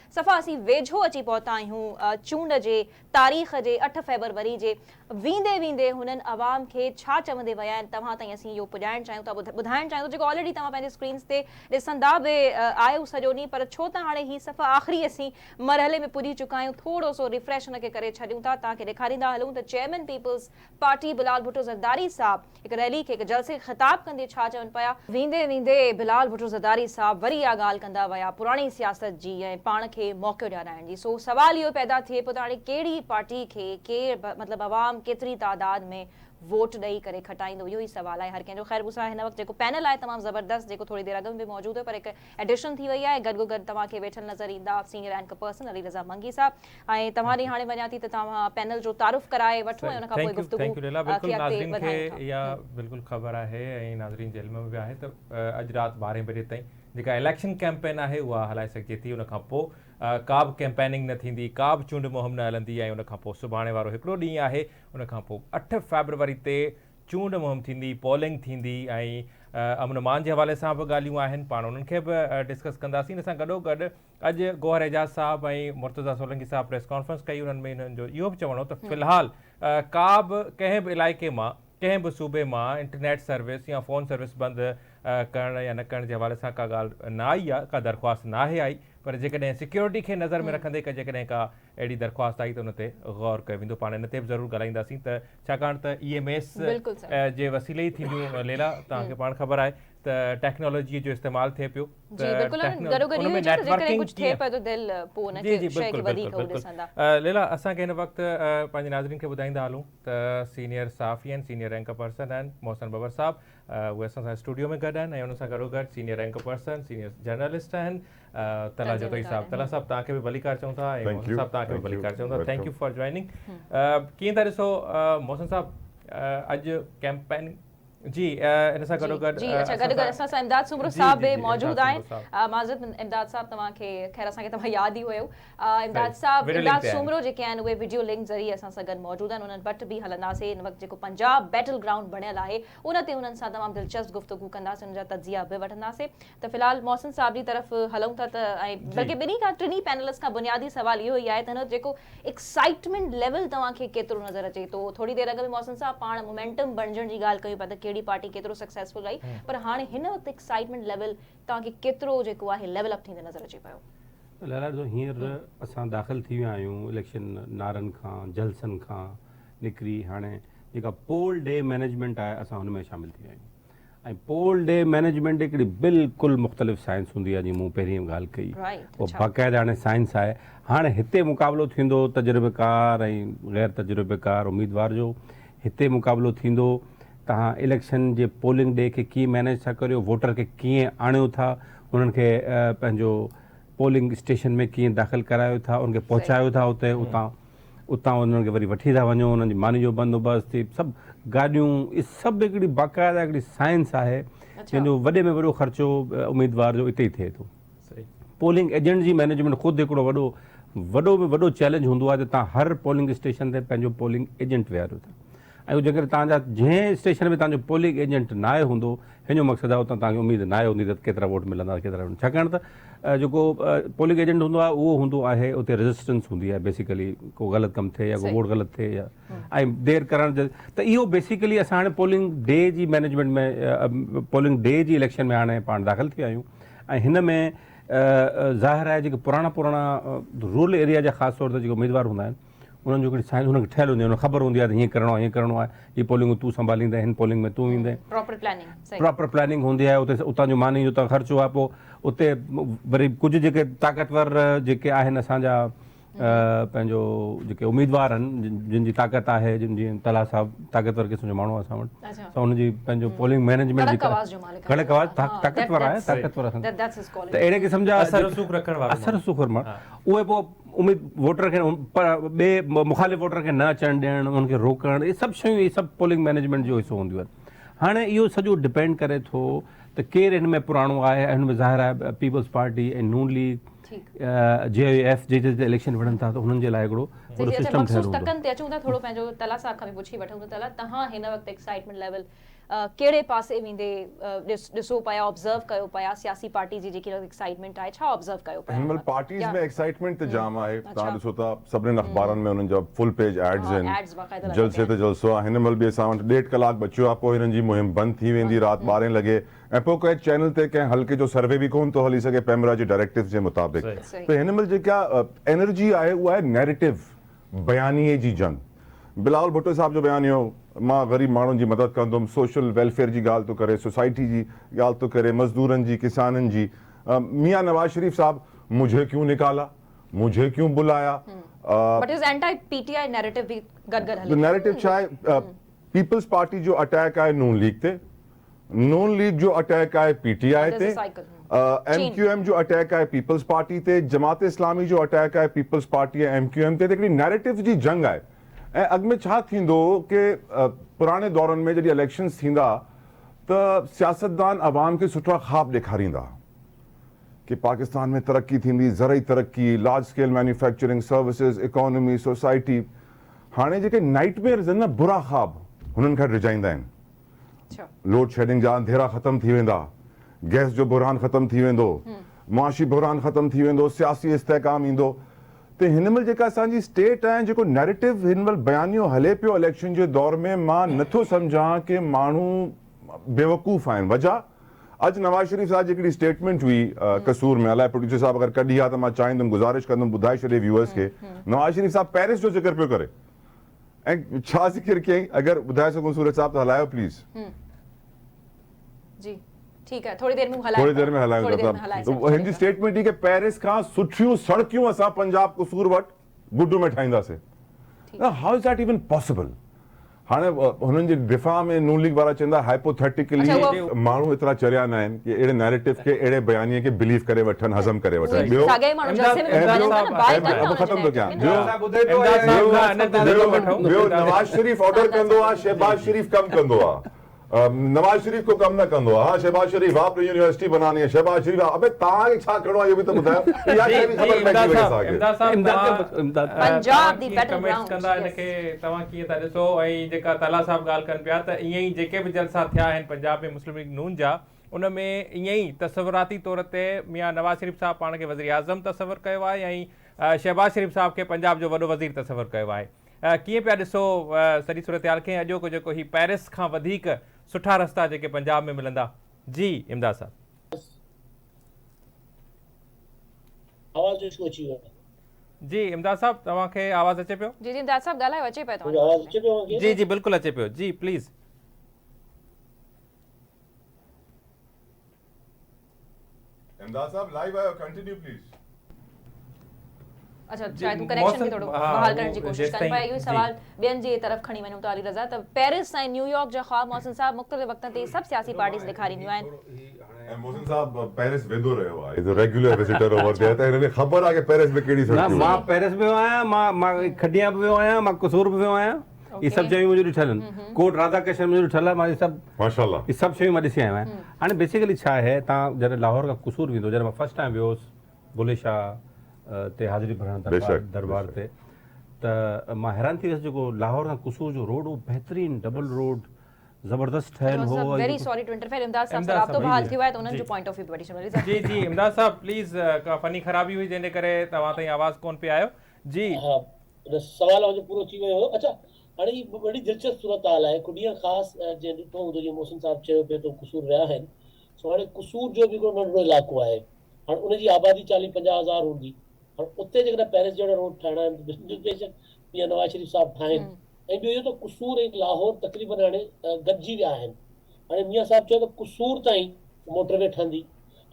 S1: सफ़ा असीं वेझो अची पहुता आहियूं चूंड जे तारीख़ जे 8 फरवरी जे, वेंदे हुननि अवाम खे छा चवंदे विया आहिनि तव्हां ताईं असीं इहो पुॼाइणु चाहियूं था, ॿुधाइणु चाहियूं था, जेको ऑलरेडी तव्हां पंहिंजे स्क्रीन्स ते ॾिसंदा बि आहियो सॼो ॾींहुं। पर छो त हाणे ही सफ़ा आख़िरी असीं मरहले में पुॼी चुका आहियूं, थोरो सो रिफ्रेश हुनखे करे छॾियूं था। तव्हांखे ॾेखारींदा हलूं त चेयरमैन पीपल्स पार्टी बिलाल भुट्टो ज़रदारी साहब हिकु रैली खे, हिकु जलसे खे ख़िताब कंदे छा चवनि पिया। वेंदे बिलाल भुट्टो ज़रदारी साहब वरी इहा ॻाल्हि कंदा विया पुराणी सियासत जी ऐं पाण खे मौक़ो ॾियाराइण जी। सो सुवाल इहो पैदा थिए पियो त हाणे कहिड़ी पार्टी खे केरु मतिलबु अवाम केतिरी तादाद में वोट ॾेई करे खटाईंदो, इहो ई सवाल आहे हर कंहिंजो। ख़ैर मूंसां हिन वक़्तु जेको पैनल आहे तमामु ज़बरदस्त, जेको थोरी देरि अॻु में बि मौजूदु हो, पर हिकु एडिशन थी वई आहे। गॾो गॾु तव्हांखे वेठल नज़र ईंदा senior anchor person Ali Raza मंगी साहब। ऐं तव्हां ॾींहुं हाणे वञा थी त तव्हां पैनल जो तारुफ़ कराए वठो ऐं उन खां पोइ गुफ़्तगू
S2: बिल्कुलु ख़बर आहे ऐं नाज़रीन जे इल्म में बि आहे त अॼु राति 12 बजे ताईं जेका इलेक्शन कैंपेन आहे उहा हलाए सघिजे थी। उन खां पोइ का बि कैंपेनिंग न थींदी, का बि चूंड मुहिम न हलंदी, ऐं उन खां पोइ सुभाणे वारो हिकिड़ो ॾींहुं आहे, उन खां पोइ 8 फरवरी ते चूंड मुहिम थींदी, पोलिंग थींदी, ऐं अमन मान जे हवाले सां बि ॻाल्हियूं आहिनि, पाण उन्हनि खे बि डिस्कस कंदासीं। हिन सां गॾोगॾु अॼु गौहर एजाज़ साहब ऐं मुर्तज़ा सोलंकी साहब प्रेस कॉन्फ्रेंस कई। उन्हनि में हिननि जो इहो बि चवणो त फ़िलहालु का बि कंहिं बि इलाइक़े मां, कंहिं बि सूबे मां इंटरनेट सर्विस या फ़ोन सर्विस बंदि करण या न करण जे हवाले सां का ॻाल्हि न आई आहे, का दरख़्वास्त न आहे आई। पर जेकॾहिं सिक्योरिटी खे नज़र में रखंदे जेकॾहिं का अहिड़ी दरख़्वास्त आई त उन ते गौर कयो वेंदो। पाण इन ते बि ज़रूरु ॻाल्हाईंदासीं त छाकाणि त EMS जे वसीले ई थींदियूं लेला, तव्हांखे पाण ख़बर आहे त टेक्नोलॉजीअ जो इस्तेमालु थिए पियो। लेला असांखे हिन वक़्तु पंहिंजे नाज़रीन खे ॿुधाईंदा हलूं त सीनियर सहाफ़ी आहिनि, सीनियर एंकर पर्सन आहिनि मोहसिन बबर साहब, उहे असां सां स्टूडियो में गॾु आहिनि, ऐं उन सां गॾोगॾु senior anchor person, senior journalist आहिनि तला जतोई साहब। तला साहब तव्हांखे बि भलीकार चऊं था ऐं मोहसिन साहब तव्हांखे बि भलीकार चऊं था। Thank U for joining. कीअं था ॾिसो मोहसिन साहब अॼु कैंपेन जी, इन सां गॾोगॾु
S1: असां सां इमदाद सुमरो साहब बि मौजूदु आहिनि। माज़िद इमदाद साहब तव्हांखे, ख़ैर असांखे तव्हां यादि ई हुयो। इमदाद साहब, इमदाद सुमरो जेके आहिनि उहे वीडियो लिंक ज़रिए असां सां गॾु मौजूदु आहिनि। उन्हनि वटि बि हलंदासीं। हिन वक़्तु जेको पंजाब बैटल ग्राउंड बणियल आहे उन ते उन्हनि सां तमामु दिलचस्प गुफ़्तगू कंदासीं, उन जा तजिया बि वठंदासीं। त फ़िलहालु मोहसिन साहब जी तरफ़ हलूं था त, ऐं बल्कि टिनी पैनलिस्ट खां बुनियादी सवाल इहो ई आहे त हिन जेको एक्साइटमेंट लेवल तव्हांखे केतिरो नज़र अचे थो। थोरी देरि अॻु में मोहसिन साहब पाण मोमेंटम बणजण जी ॻाल्हि कयूं पिया त कहिड़ी पार्टी केतिरो सक्सेसफुल रही, पर हाणे हिन वक़्तु एक्साइटमेंट लेवल तव्हांखे केतिरो जेको आहे लेवल अप थींदे नज़र अचे पियो?
S4: लैला जो हींअर असां दाख़िल थी विया आहियूं इलेक्शन नारनि खां, जलसनि खां निकिरी, हाणे जेका पोल डे मैनेजमेंट आहे असां हुन में शामिल थी विया आहियूं। ऐं पोल डे मैनेजमेंट हिकिड़ी बिल्कुलु मुख़्तलिफ़ साइंस हूंदी आहे, जीअं मूं पहिरीं ॻाल्हि कई, उहो बाक़ाइदा हाणे साइंस आहे। हाणे हिते मुक़ाबिलो थींदो तजुर्बेकार ऐं ग़ैर तजुर्बेकार उम्मीदवार जो, हिते मुक़ाबिलो थींदो तव्हां इलेक्शन जे पोलिंग डे खे कीअं मैनेज था करियो, वोटर खे कीअं आणियो था, उन्हनि खे पंहिंजो पोलिंग स्टेशन में कीअं दाख़िल करायो था, उनखे पहुचायो था उते, उतां उन्हनि खे वरी वठी था वञो, उन्हनि जी मानी जो बंदोबस्तु थी, सभु गाॾियूं, इहे सभु हिकिड़ी बाक़ाइदा हिकिड़ी साइंस आहे जंहिंजो वॾे में वॾो ख़र्चो उम्मीदवार जो इते ई थिए थो। पोलिंग एजेंट जी मैनेजमेंट ख़ुदि हिकिड़ो वॾो में वॾो चैलेंज हूंदो आहे त तव्हां हर पोलिंग स्टेशन ते पंहिंजो पोलिंग एजेंट विहारियो था। ऐं जेकर तव्हांजा जंहिं स्टेशन में तव्हांजो पोलिंग एजेंट न आहे हूंदो, हिन जो मक़सदु आहे उतां तव्हांखे उमेदु न आहे हूंदी त केतिरा वोट मिलंदा, केतिरा, छाकाणि त जेको पोलिंग एजेंट हूंदो आहे उहो हूंदो आहे उते रेजिस्टेंस हूंदी आहे, बेसिकली को ग़लति कमु थिए या को वोट ग़लति थिए या ऐं देरि करण त इहो बेसिकली असां हाणे पोलिंग डे जी मैनेजमेंट में, पोलिंग डे जी इलेक्शन में हाणे पाण दाख़िल थी विया आहियूं। ऐं हिन में ज़ाहिर आहे जेके पुराणा रूरल एरिया जा ख़ासि तौर ते जेके उम्मीदवार हूंदा आहिनि उन्हनि जो हिकिड़ी साइंस हुनखे ठहियलु हूंदी आहे, उनखे ख़बर हूंदी आहे त हीअं करिणो आहे, हीअ पोलिंग तूं संभालींदे, हिन पोलिंग में तूं ईंदे, प्रॉपर प्लानिंग हूंदी आहे। उते उतां जो मानी जो ख़र्चो आहे, पोइ उते वरी कुझु जेके ताक़तवर जेके आहिनि असांजा पंहिंजो जेके उम्मीदवार आहिनि जिन जी ताक़त आहे, जिन जी तला साहब ताक़तवर क़िस्म जो माण्हू आहे असां वटि,
S1: अच्छा।
S4: त हुनजी पंहिंजो पोलिंग मैनेजमेंट
S1: कड़क आवाज़ जो मालिक आहे।
S4: कड़क आवाज़
S1: हाँ,
S4: ताक़तवर आहे,
S1: that's-
S4: ताक़तवर आहे।
S1: that's his
S4: त
S1: quality।
S4: अहिड़े क़िस्म जा
S2: असर रसूख़ रखण वारो
S4: असर रसूख़ वारो माण्हू, उहे पोइ उम्मीद वोटर खे ॿिए मुखालिफ़ वोटर खे न अचणु ॾियणु, उनखे रोकणु, इहे सभु शयूं, इहे सभु पोलिंग मैनेजमेंट जो हिसो हूंदियूं आहिनि। हाणे इहो सॼो डिपेंड करे थो त केरु हिन में पुराणो आहे, हिन में ज़ाहिर आहे पीपल्स पार्टी ऐं नून लीग JF जे इलेक्शन विढ़नि था, त हुननि जे लाइ हिकिड़ो पूरो सिस्टम ठहियलु
S1: मखसूस
S4: हूंदो।
S1: तकनि ते अचूं था, थोरो पंहिंजो तला साहब खां बि पुछी वठूं था। तला, तव्हां हिन वक़्तु एक्साइटमेंट लेवल कहिड़े पासे वेंदे ॾिसो पिया, ऑब्ज़र्व कयो पिया, सियासी पार्टी जी जेकी एक्साइटमेंट आहे, छा ऑब्ज़र्व कयो पिया?
S5: हिन महिल पार्टीज़ में एक्साइटमेंट त जाम आहे।
S1: अच्छा।
S5: तव्हां ॾिसो था सभिनीनि अख़बारनि में हुननि जा फुल पेज एड्स
S1: हाँ,
S5: आहिनि,
S1: ads बाक़ाइदा
S5: जलसे ते जलसो आहे। हिन महिल बि असां वटि 1.5 कलाक बचियो आहे, पोइ हिननि जी मुहिम बंदि थी वेंदी राति 12 लॻे, ऐं पोइ कंहिं चैनल ते कंहिं हल्के जो सर्वे बि कोन थो हली सघे पेमरा जे डायरेक्टिव्स जे मुताबिक़।
S1: सही।
S5: त हिन महिल जेका एनर्जी आहे उहा आहे नैरेटिव, बयानीअ जी जंग। बिलावल भुट्टो साहब जो बयानु हुयो, मां ग़रीब माण्हुनि जी मदद कंदुमि, सोशल वेलफेयर जी ॻाल्हि थो करे, सोसाइटी जी ॻाल्हि थो करे, मज़दूरनि जी, किसाननि जी। मियां नवाज शरीफ साहब, मुझे क्यों निकाला, मुझे क्यों बुलाया।
S1: But is anti PTI narrative भी गदगद हले।
S5: नैरेटिव छा आहे, पीपल्स पार्टी जो अटैक आहे नून लीग ते, नून लीग जो अटैक आहे पीटीआई
S1: There's
S5: ते,
S1: a cycle.
S5: MQM जो अटैक आहे पीपल्स पार्टी ते, जमात इस्लामी जो अटैक आहे पीपल्स पार्टी ऐं MQM ते। हिकिड़ी नैरेटिव जी जंग आहे। ऐं अॻ में छा थींदो कि पुराणे दौरनि में जॾहिं इलेक्शन्स थींदा त सियासतदान अवाम खे सुठा ख़्वाब ॾेखारींदा कि पाकिस्तान में तरक्की थींदी, ज़रई तरक्की, large scale manufacturing, services, economy, society. हाणे जेके नाइटमेयर्स आहिनि न, बुरा ख़्वाब, हुननि खां डिॼाईंदा आहिनि।
S1: अच्छा।
S5: लोड शेडिंग जा अंधेरा ख़तम थी वेंदा, गैस जो बुरहान ख़तम थी वेंदो, मुआशी बुरहान ख़तम थी वेंदो, सियासी इस्तेहकाम ईंदो। त हिन महिल जेका असांजी स्टेट आहे, जेको नैरेटिव हिन महिल बयानियो हले पियो इलेक्शन जे दौर में, मां नथो सम्झां कि माण्हू बेवकूफ़ आहिनि। वजह अॼु नवाज शरीफ साहब जी हिकिड़ी स्टेटमेंट हुई कसूर में, अलाए प्रोड्यूसर साहब अगरि कढी आहे त मां चाहींदुमि, गुज़ारिश कंदुमि ॿुधाए छॾे व्यूअर्स खे। नवाज शरीफ साहब पेरिस जो ज़िक्र पियो करे, ऐं छा ज़िक्र कयईं, अगरि ॿुधाए सघूं सूरज साहब त हलायो प्लीज़।
S1: जी ठीक है, थोड़ी देर में हलाए,
S5: थोड़ी देर में हलाए। तो हिन जी स्टेटमेंट ही कि पेरिस खां सुठियूं सड़कियूं असां पंजाब कसूर वटि गुड्डू में ठाहींदासीं। हाउ इज दैट इवन पॉसिबल? हाणे हुननि जे दिफ़ा में नून लीग वारा चवंदा हाइपोथेटिकली माण्हू एतिरा चरिया न आहिनि कि अहिड़े नैरेटिव खे, अहिड़े बयानीअ खे बिलीव करे वठनि, हज़म करे वठनि। ॿियो ख़तम थो कयां। ॿियो नवाज शरीफ ऑर्डर कंदो आहे, शहबाज शरीफ कमु कंदो आहे। नवाज शरीफ को कम न कंदो आहे। हाँ, शहबाज शरीफ आपने यूनिवर्सिटी बनानी है, शहबाज शरीफ अबे तव्हांखे छा करिणो आहे इहो बि त ॿुधायो।
S1: पंजाब दी बैटल ग्राउंड
S2: कंदा इनखे तव्हां कीअं था ॾिसो? ऐं जेका तला साहब ॻाल्हि कनि पिया त ईअं ई जेके बि जलसा थिया आहिनि पंजाब में मुस्लिम लीग नून जा, उन में ईअं ई तसवुराती तौर ते मियां नवाज शरीफ साहब पाण खे वज़ीर आज़म तसवुरु कयो आहे, ऐं शहबाज शरीफ साहब खे पंजाब जो वॾो वज़ीर तसवुरु कयो आहे। कीअं पिया ॾिसो सॼी सूरत खे? अॼोको जेको ही पेरिस खां वधीक सुठा रस्ता जेके पंजाब में मिलंदा? जी इमदाद साहब।
S6: आवाज़ जो अची वियो आहे।
S2: जी इमदाद साहब, तव्हांखे आवाज़ अचे पियो?
S1: जी इमदाद साहब ॻाल्हायो, अचे पियो तव्हांखे?
S6: आवाज़ अचे पियो मूंखे?
S2: जी जी बिल्कुलु अचे पियो। जी प्लीज़।
S5: इमदाद साहब लाइव आयो, कंटिन्यू प्लीज।
S1: अच्छा, शायद कनेक्शन भी थोड़ो बहाल करण जी कोशिश कर पाए। इहो सवाल ॿियनि जी तरफ़ खणी वञूं था। अली रज़ा, त पेरिस ऐं न्यूयॉर्क जा ख़्वाब मोहसिन साहब मुख़्तलिफ़ वक़्तनि ते सभु सियासी पार्टीज़ ॾेखारींदियूं आहिनि।
S5: ऐं मोहसिन साहब पेरिस वेंदो रहियो आहे, is a regular visitor over there, त हिनखे ख़बर आहे कि पेरिस में कहिड़ी सड़कियूं।
S4: मां पेरिस में वियो आहियां, मां खडिया बि वियो आहियां, मां कसूर बि वियो आहियां। ये सभु शयूं मुंहिंजूं ॾिठल आहिनि। कोट राधाकृष्ण मुंहिंजो ॾिठल आहे, मां इहे सभु
S5: माशाल्लाह
S4: ये सभु शयूं मां ॾिसी आयो आहियां। हाणे बेसिकली छा आहे, तव्हां जॾहिं लाहौर खां कसूर वेंदो, जॾहिं मां फर्स्ट टाइम वियोसि बुले शाह ते हाज़िरी भरण दरबार ते, त मां हैरान थी वियुसि। जेको लाहौर खां कसूर जो रोड हो बेहतरीन डबल रोड ज़बरदस्त ठहियल हो।
S1: Very sorry to interfere. इमदाद साहब साहब तो बहाल थियो आहे, त उन्हनि जो पॉइंट ऑफ व्यू वठी छॾियो।
S2: जी जी इमदाद साहब प्लीज़, का फनी ख़राबी हुई जंहिंजे करे तव्हां ताईं आवाज़ कोन पे आयो। जी
S6: हाँ, सवाल मुंहिंजो पूरो थी वियो हो। अच्छा, हाणे ही बड़ी दिलचस्प सूरत हाल आहे। कुॾीअ ख़ासि जंहिं ॾिठो हूंदो, जीअं मोहसिन साहब चयो पियो त कसूर विया आहिनि, सो हाणे कसूर जो बि हिकिड़ो नंढिड़ो इलाइक़ो आहे। हाणे उनजी आबादी 40-50 हज़ार हूंदी। हाणे उते जेकॾहिं पेरिस जहिड़ा रोड ठाहिणा आहिनि, बेशक मियां नवाज शरीफ साहब ठाहिनि। ऐं ॿियो इहो त कसूर ऐं लाहौर तक़रीबन हाणे गॾिजी विया आहिनि। हाणे मियां साहब चयो त कसूर ताईं मोटरवे ठहंदी,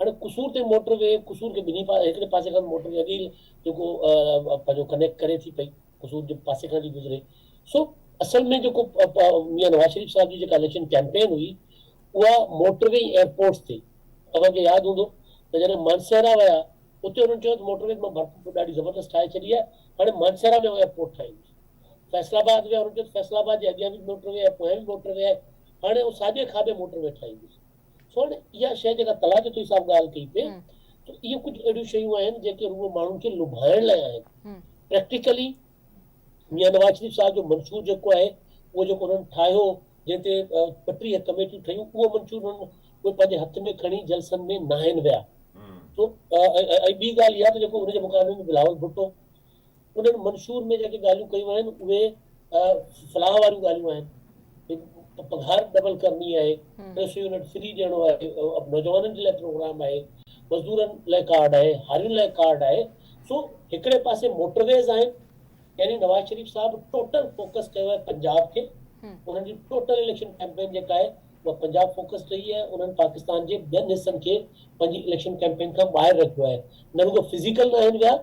S6: हाणे कुसूर ते मोटरवे, कुसूर के हिकिड़े पासे खां मोटरवे अॻे जेको पंहिंजो कनेक्ट करे थी पई, कुसूर जे पासे खां थी गुज़रे। सो असल में जेको मियां नवाज शरीफ़ साहब जी जेका इलेक्शन कैंपेन हुई उहा मोटरवे एयरपोर्ट्स ते, तव्हांखे यादि हूंदो त जॾहिं मानसेरा विया उते हुननि चयो त मोटरवे मां भरपूर ॾाढी ज़बरदस्त ठाहे छॾी आहे, हाणे मानसेरा में एयरपोर्ट ठाहींदुसि। फैसलाबाद विया, हुननि चयो फैसलाबाद जे अॻियां बि मोटरवे आहे, पोयां बि मोटरवे आहे, हाणे उहो साॼे खाॿे मोटरवे ठाहींदुसि। सो हाणे इहा शइ जेका तलाक जी साहब ॻाल्हि कई पिए, त इहे कुझु अहिड़ियूं शयूं आहिनि जेके उहे माण्हुनि खे लुभाइण लाइ आहिनि। प्रैक्टिकली मियां नवाज शरीफ़ साहब जो मंशूर जेको आहे उहो जेको हुननि ठाहियो, जंहिं ते 32 कमेटियूं ठहियूं, उहो मंशूर उहे पंहिंजे हथ में खणी जलसनि में न आहिनि विया। तो ॿी ॻाल्हि इहा त जेको हुनजे मुक़ाबले में बिलावल भुट्टो, उन्हनि मंशूर में जेके ॻाल्हियूं कयूं आहिनि उहे फलाह वारियूं ॻाल्हियूं आहिनि। पघार डबल करणी आहे, 10 यूनिट फ्री ॾियणो आहे, नौजवाननि जे लाइ प्रोग्राम आहे, मज़दूरनि लाइ कार्ड आहे, हारियुनि लाइ कार्ड आहे। सो हिकिड़े पासे मोटरवेज़ आहिनि, यानी नवाज शरीफ़ साहब टोटल फोकस कयो आहे पंजाब खे। उन्हनि जी टोटल इलेक्शन कैंपेन जेका आहे उहा पंजाब फोकस रही आहे। उन्हनि पाकिस्तान जे ॿियनि हिसनि खे पंहिंजी इलेक्शन कैंपेन खां ॿाहिरि रखियो आहे। न रुगो फिज़िकल न आहिनि विया,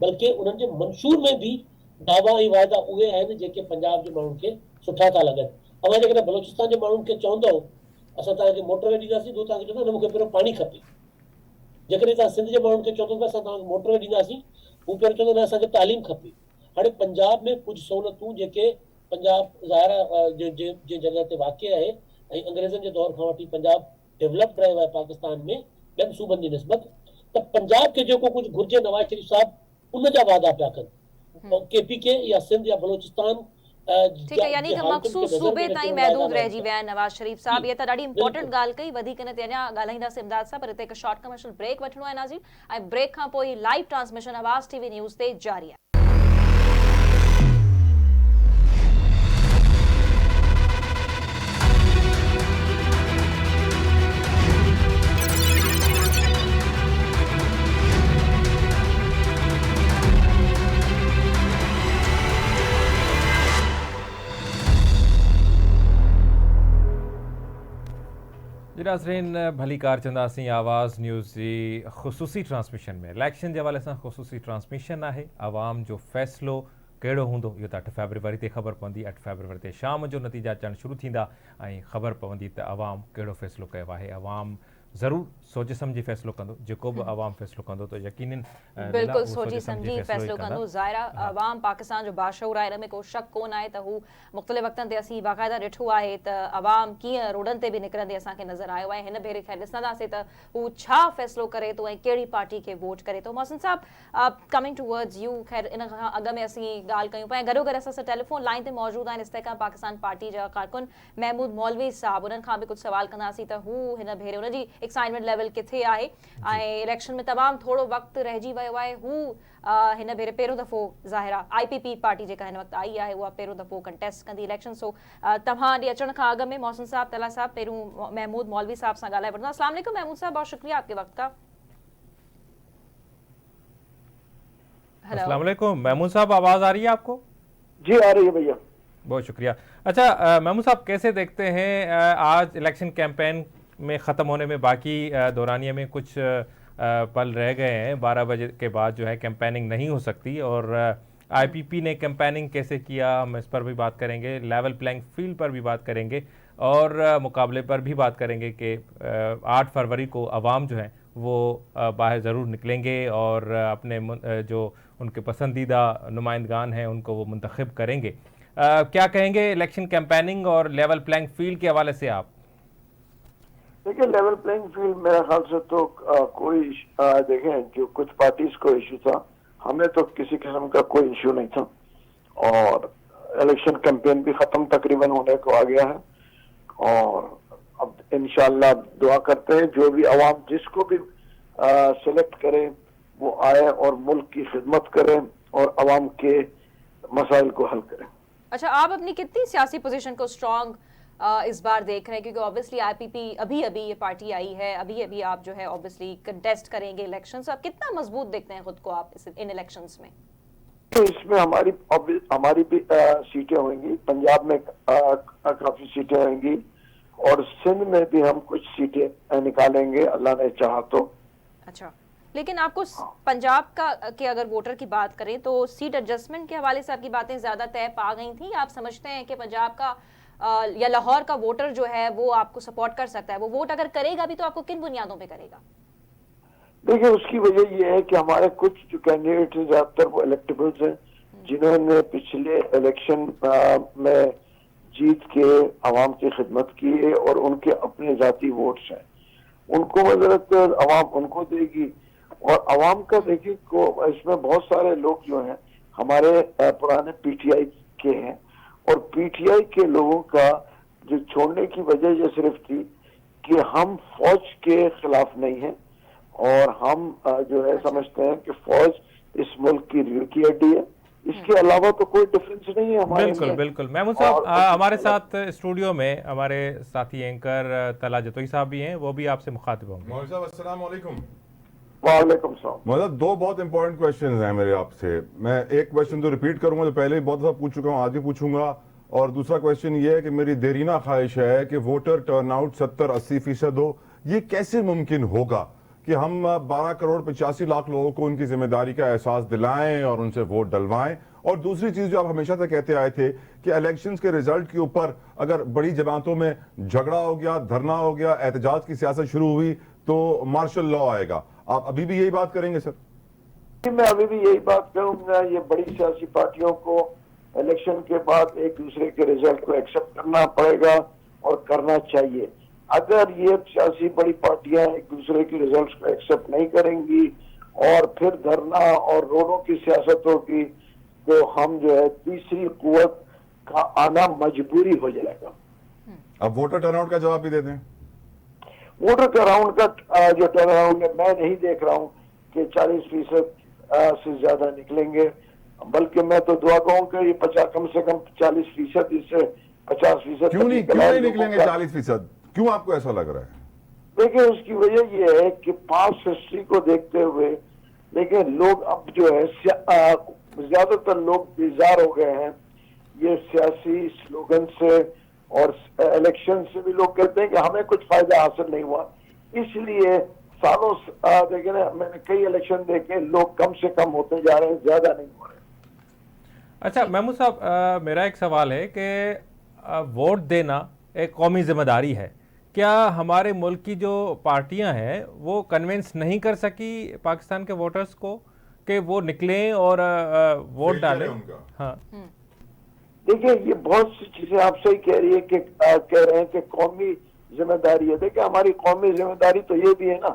S6: बल्कि उन्हनि जे मंशूर में बि दावा ऐं वाइदा उहे आहिनि जेके पंजाब जे माण्हुनि खे सुठा था लॻनि। तव्हां जेकॾहिं बलोचिस्तान जे माण्हुनि खे चवंदव असां तव्हांखे मोटरवे ॾींदासीं, तो तव्हांखे चवंदो न मूंखे पहिरियों पाणी खपे। जेकॾहिं तव्हां सिंध जे माण्हुनि खे चवंदव असां तव्हांखे मोटरवे ॾींदासीं, हू पहिरियों चवंदो न असांखे तालीम खपे। हाणे पंजाब में कुझु सहूलियतूं जेके पंजाब ज़ाहिर जे जॻह ते वाक़िअ आहे ऐं अंग्रेज़नि जे दौर खां वठी पंजाब डेवलप रहियो आहे पाकिस्तान में ॿियनि सूबनि जी निस्बत, त पंजाब खे जेको कुझु घुर्जे नवाज शरीफ़ साहब उन जा वादा पिया कनि। केपीके या सिंध या बलोचिस्तान
S1: ठीक है, यानी कि मखसूस सूबे ताईं महदूद रहिजी विया आहिनि नवाज शरीफ़ साहब। ये त ॾाढी इंपॉर्टेंट ॻाल्हि कई, वधीक हिन ते अञा ॻाल्हाईंदासीं इमदाद साहब, पर हिते हिकु शॉर्ट कमर्शियल ब्रेक वठिणो आहे नाज़रीन, ऐं ब्रेक खां पोइ लाइव ट्रांसमिशन आवाज़ टीवी न्यूज़ ते जारी आहे।
S2: जी नाज़रीन, भली कार चंदासीं आवाज़ न्यूज़ जी ख़ुसूसी ट्रांसमिशन में। इलेक्शन के हवाले से ख़ुसूसी ट्रांसमिशन है। आवाम जो फ़ैसिलो कहिड़ो हूंदो इहो त 8 फरवरी ते ख़बर पवंदी। 8 फरवरी ते शाम जो नतीजा अचणु शुरू थींदा ऐं ख़बर पवंदी त आवाम कहिड़ो फ़ैसिलो कयो आहे। आवाम ज़रूर सोचे समझी फ़ैसिलो कंदो, जेको बि आवाम फ़ैसिलो कंदो तो यकीनन
S1: बिल्कुल सोची समझी फ़ैसिलो कंदो। ज़ाहिरा आवाम पाकिस्तान जो बाशऊर आहे, हिन में को शक कोन आहे त हू मुख़्तलिफ़ वक़्तनि ते असीं बाक़ाइदा ॾिठो आहे त आवाम कीअं रोडनि ते बि निकिरंदे असांखे नज़र आयो आहे। हिन भेरे ख़ैर ॾिसंदासीं त हू छा फ़ैसिलो करे थो ऐं कहिड़ी पार्टी खे वोट करे थो। मोहसिन साहब, कमिंग टूवर्ड्स यू, ख़ैर इन खां अॻु में असीं ॻाल्हि कयूं पिया, गॾो गॾु असां सां टेलीफोन लाइन ते मौजूदु आहिनि इस्तेहकाम पाकिस्तान पार्टी जा कारकुन महमूद मौलवी साहब। उन्हनि खां बि कुझु सवाल कंदासीं त हू हिन भेरे उनजी एक्साइटमेंट लेवल किथे आहे ऐं इलेक्शन में तमामु थोरो वक़्तु रहिजी वियो आहे। हू हिन भेरे पहिरियों दफ़ो ज़ाहिरा IPP पार्टी जेका हिन वक़्तु आई आहे उहा पहिरियों दफ़ो कंटेस्ट कंदी इलेक्शन। सो तव्हां ॾे अचण खां अॻु में मोहसिन साहब, तला साहब, पहिरियों महमूद मौलवी साहब सां ॻाल्हाए वठंदा। अस्सलाम वालेकुम महमूद साहब, बहुत शुक्रिया आपके वक्त का।
S2: अस्सलाम वालेकुम महमूद साहब, आवाज़ आ रही है आपको?
S7: जी आ रही है भैया,
S2: बहुत शुक्रिया। अच्छा महमूद साहब, कैसे देखते हैं आज इलेक्शन कैंपेन में ख़त्म होने में बाकी दौरानिया में कुछ पल रह गए हैं, 12 बजे के बाद जो है कैंपेनिंग नहीं हो सकती, और IPP ने कैंपेनिंग कैसे किया हम इस पर भी बात करेंगे, लेवल प्लेइंग फील्ड पर भी बात करेंगे और मुकाबले पर भी बात करेंगे कि 8 फरवरी को अवाम जो है वो बाहर ज़रूर निकलेंगे और अपने जो उनके पसंदीदा नुमाइंदगान हैं उनको वो मुंतखब करेंगे। क्या कहेंगे इलेक्शन कैंपेनिंग और लेवल प्लेइंग फील्ड के हवाले से आप?
S7: देखिए, लेवल प्लेइंग फील्ड मेरे ख्याल से तो कोई देखें जो कुछ पार्टीज को इशू था, हमें तो किसी किस्म का कोई इशू नहीं था और इलेक्शन कैंपेन भी खत्म तकरीबन होने को आ गया है और अब इंशाल्लाह दुआ करते हैं जो भी अवाम जिसको भी सिलेक्ट करे वो आए और मुल्क की खिदमत करे और अवाम के मसाइल को हल करे।
S1: अच्छा, आप अपनी कितनी सियासी पोजीशन को स्ट्रॉन्ग इस बार देख रहे हैं, क्योंकि ऑब्वियसली IPP अभी ये पार्टी आई है, अभी आप जो है ऑब्वियसली कंटेस्ट करेंगे इलेक्शन, आप कितना मजबूत देखते हैं खुद को आप इन इलेक्शंस में?
S7: तो इसमें हमारी भी सीटें होंगी, पंजाब में काफी सीटें होंगी और सिंध में भी हम कुछ सीटें निकालेंगे, अल्लाह ने चाहा तो।
S1: अच्छा, लेकिन आपको पंजाब का के अगर वोटर की बात करें तो सीट एडजस्टमेंट के हवाले से आपकी बातें ज्यादा तय पा गई थी। आप समझते हैं कि पंजाब का या लाहौर का वोटर जो है वो आपको सपोर्ट कर सकता है? वो वोट अगर करेगा भी तो आपको किन बुनियादों पे करेगा?
S7: देखिए, उसकी वजह यह है कि हमारे कुछ जो कैंडिडेट हैं ज्यादातर वो इलेक्टेबल्स हैं, जिन्होंने पिछले इलेक्शन में जीत के आवाम की खिदमत की है और उनके अपने जाती वोट्स हैं। उनको वजरत आवाम उनको देगी। और आवाम का देखिए को इसमें बहुत सारे लोग जो हैं हमारे पुराने पीटीआई के हैं, और पीटीआई के लोगों का जो छोड़ने की वजह ये सिर्फ थी कि हम फौज के खिलाफ नहीं हैं, और हम जो है समझते हैं कि फौज इस मुल्क की रीढ़ की हड्डी है। इसके अलावा तो कोई डिफरेंस नहीं है हमारे।
S2: बिल्कुल बिल्कुल। महमूद साहब, हमारे साथ स्टूडियो में हमारे साथी एंकर तला जतोई साहब भी हैं, वो भी आपसे मुखातिब होंगे।
S5: मौलवी साहब अस्सलाम वालेकुम।
S7: वालेकुम सलाम।
S5: मतलब दो बहुत इंपॉर्टेंट क्वेश्चंस हैं मेरे आपसे। मैं एक क्वेश्चन तो रिपीट करूंगा जो पहले भी बहुत दफा पूछ चुका हूं, आज भी पूछूंगा। और दूसरा क्वेश्चन ये है कि मेरी देरीना ख्वाहिश है कि वोटर टर्नआउट 70-80% हो। ये कैसे मुमकिन होगा कि हम 12 करोड़ 85 लाख लोगों को उनकी जिम्मेदारी का एहसास दिलाएं और उनसे वोट डलवाएं? और दूसरी चीज जो आप हमेशा से कहते आए थे कि इलेक्शंस के रिजल्ट के ऊपर अगर बड़ी जमातों में झगड़ा हो गया, धरना हो गया, एहतजाज की सियासत शुरू हुई तो मार्शल लॉ आएगा। आप अभी भी यही बात करेंगे सर?
S7: मैं अभी भी यही बात करूंगा। ये बड़ी सियासी पार्टियों को इलेक्शन के बाद एक दूसरे के रिजल्ट को एक्सेप्ट करना पड़ेगा और करना चाहिए। अगर ये सियासी बड़ी पार्टियां एक दूसरे के रिजल्ट्स को एक्सेप्ट नहीं करेंगी और फिर धरना और रोडों की सियासत होगी तो हम जो है तीसरी कुव्वत का आना मजबूरी हो जाएगा।
S5: अब वोटर टर्नआउट का जवाब भी दे दें।
S7: वोटर टर्नआउट का जो टर्नआउट है मैं नहीं देख रहा हूँ कि 40% से ज्यादा निकलेंगे, बल्कि मैं तो दुआ कहूँगा ये 50 कम से कम 40% इससे 50%।
S5: क्यों नहीं निकलेंगे 40%? क्यों आपको ऐसा लग रहा है?
S7: देखिए, उसकी वजह यह है कि पास्ट हिस्ट्री को देखते हुए लेकिन लोग अब जो है ज्यादातर लोग बेजार हो गए हैं ये सियासी स्लोगन से, और इलेक्शन से भी लोग कहते हैं कि हमें कुछ फायदा हासिल नहीं हुआ। इसलिए सालों देखे ना, मैंने कई इलेक्शन देखे, लोग कम से कम होते जा रहे हैं, ज्यादा नहीं हो रहे।
S2: अच्छा महमूद साहब, मेरा एक सवाल है कि वोट देना एक कौमी जिम्मेदारी है। क्या हमारे मुल्क की जो पार्टियां हैं वो कन्विंस नहीं कर सकी पाकिस्तान के वोटर्स को कि वो निकलें और वोट डालें? हाँ,
S7: देखिए, ये बहुत सी चीजें आप सही कह रही है कि कह रहे हैं कि कौमी जिम्मेदारी है। देखिए, हमारी कौमी जिम्मेदारी तो ये भी है ना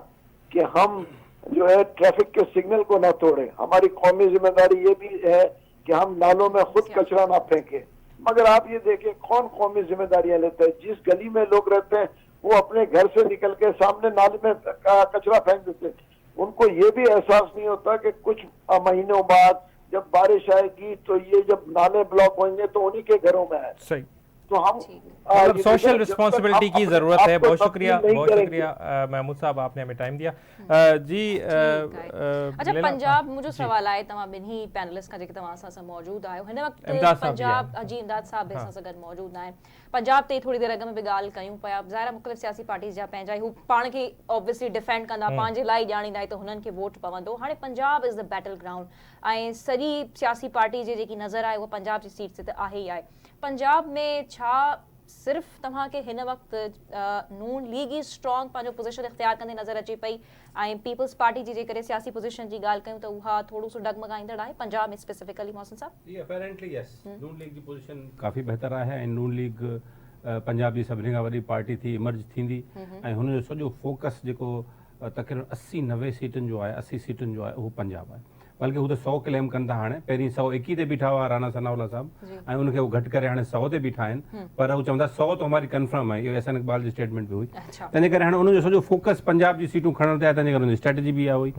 S7: कि हम जो है ट्रैफिक के सिग्नल को ना तोड़े। हमारी कौमी जिम्मेदारी ये भी है कि हम नालों में खुद कचरा ना फेंके। मगर आप ये देखें कौन कौमी जिम्मेदारियां लेता है? जिस गली में लोग रहते हैं वो अपने घर से निकल के सामने नाले में कचरा फेंक देते हैं। उनको ये भी एहसास नहीं होता कि कुछ महीनों बाद जब बारिश आएगी तो ये जब नाले ब्लॉक होंगे तो उन्हीं के घरों में है।
S2: सही।
S7: तो हम
S2: मतलब सोशल रिस्पॉन्सिबिलिटी की जरूरत है। बहुत शुक्रिया महमूद साहब, आपने हमें टाइम दिया। जी
S1: अच्छा, पंजाब मुझे सवाल आए तमाम बिन्ही पैनलिस्ट का जेके तमाम सां मौजूद आयो हिन वक्त पंजाब जी इमदाद साहब भी सां गॾु मौजूद आहिनि। पंजाब ते थोड़ी देर अॻु में भी ॻाल्हि कयूं पिया। ज़ाहिर मुख़्तलिफ़ सियासी पार्टीज़ जा पंहिंजा हू पाण खे ऑब्वियसली डिफेंड कंदा, पंहिंजे लाइ ॼाणींदा त हुननि खे वोट पवंदो। हाणे Punjab is the battle ground ऐं सॼी सियासी पार्टी जी जेकी नज़र आहे उहा पंजाब जी सीट से त आहे ई आहे। पंजाब में छा सिर्फ़ तव्हांखे हिन वक़्तु नून लीग ई स्ट्रॉन्ग पंहिंजो पोज़ीशन इख्तियार कंदे नज़र अचे पई ऐं पीपल्स पार्टी जी जेकॾहिं सियासी पोज़ीशन जी ॻाल्हि कयूं त उहा थोरो सो डगमगाईंदड़ आहे पंजाब में स्पेसिफिकली? मोहसिन साहब
S4: जी, अपैरेंटली यस, नून लीग जी पोज़ीशन काफ़ी बहितर आहे ऐं नून लीग पंजाब जी सभिनी खां वॾी पार्टी थी इमर्ज थींदी ऐं हुनजो सॼो फोकस जेको तक़रीबन 80-90 सीटुनि जो आहे, 80 सीटुनि जो आहे, उहो पंजाब आहे। बल्कि हू त 100 क्लेम कनि था। हाणे पहिरीं 121 ते बीठा हुआ राणा सनाउल्ला साहब ऐं उनखे हू घटि करे हाणे 100 ते बीठा आहिनि, पर हू चवंदा 100 तो हमारी कंफर्म आहे। इहो एहसान इक़बाल जी स्टेटमेंट बि हुई। तंहिंजे करे हाणे उनजो सॼो फोकस पंजाब जी सीटूं खणण ते आहे, तंहिंजे करे उनजी स्ट्रेटजी बि आहे हुई।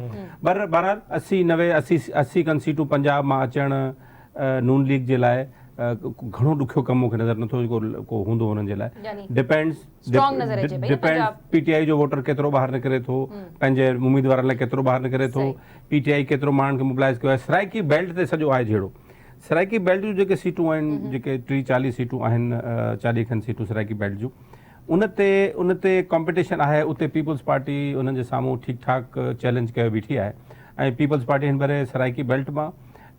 S4: पर बहरहाल 80-90-80 खनि सीटूं पंजाब मां अचणु नून लीग जे लाइ घणो ॾुखियो कमु मूंखे नज़र नथो को हूंदो हुननि जे लाइ। डिपेंड्स पीटीआई जो वोटर केतिरो ॿाहिरि निकिरे थो, पंहिंजे उम्मीदवारनि लाइ केतिरो ॿाहिरि निकिरे थो, पीटीआई केतिरो माण्हुनि खे मोबिलाइज़ कयो आहे। सराइकी बेल्ट ते सॼो आहे जहिड़ो। सराइकी बेल्ट जूं जेके सीटूं आहिनि, जेके 30-40 सीटूं आहिनि, 40 खनि सीटूं सराइकी बेल्ट जूं, उन ते कॉम्पिटिशन आहे, उते पीपल्स पार्टी उन्हनि जे साम्हूं ठीकु ठाक चैलेंज कयो बीठी आहे ऐं पीपल्स पार्टी हिन भेरे सराइकी बेल्ट मां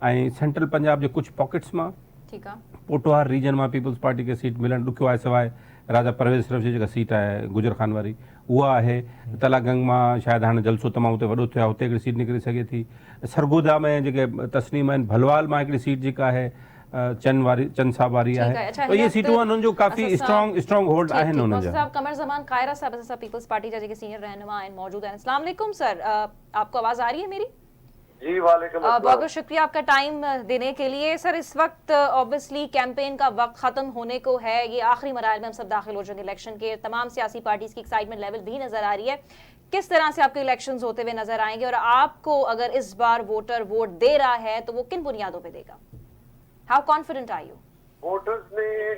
S4: ऐं सेंट्रल पंजाब जे कुझु पॉकेट्स मां,
S1: ठीकु आहे,
S4: पोटवार रीजन मां पीपल्स पार्टी खे सीट मिलणु ॾुखियो आहे, सवाइ राजा परवेज़ श्रफ जी जेका सीट आहे गुजर खान वारी उहा आहे। तलागंग मां शायदि हाणे जलसो तमामु उते वॾो थियो आहे, हुते हिकिड़ी सीट निकिरी सघे थी। सरगोदा में जेके तस्नीम आहिनि, भलवाल मां हिकिड़ी सीट जेका आहे चंद साहब वारी
S1: ठीक है।
S4: आहे,
S1: अच्छा,
S4: तो ये
S1: हिन
S4: सीटूं
S1: वक्त
S4: हुननि जो काफ़ी स्ट्रॉन्ग होल्ड
S1: ठीक,
S4: आहिनि
S1: ठीक।
S4: हुननि
S1: मौसूद
S4: जा।
S1: साहब, कमर ज़मान कायरा साहब असां पीपल्स पार्टी जा जेके सीनियर रहनुमा आहिनि मौजूद आहिनि। अस्सलाम वालेकुम सर, आपको आवाज़ आ रही है मेरी?
S7: जी वालेकुम
S1: बहुत बहुत शुक्रिया आपका टाइम देने के लिए। सर, इस वक्त ऑब्वियसली कैंपेन का वक्त खत्म होने को है, ये आखिरी मराहल में हम सब दाखिल हो जाएंगे इलेक्शन के। तमाम सियासी पार्टीज की एक्साइटमेंट लेवल भी नजर आ रही है। किस तरह से आपके इलेक्शंस होते हुए नजर आएंगे और आपको अगर इस बार वोटर वोट दे रहा है तो वो किन बुनियादों पे देगा? हाउ कॉन्फिडेंट आर यू?
S8: वोटर्स ने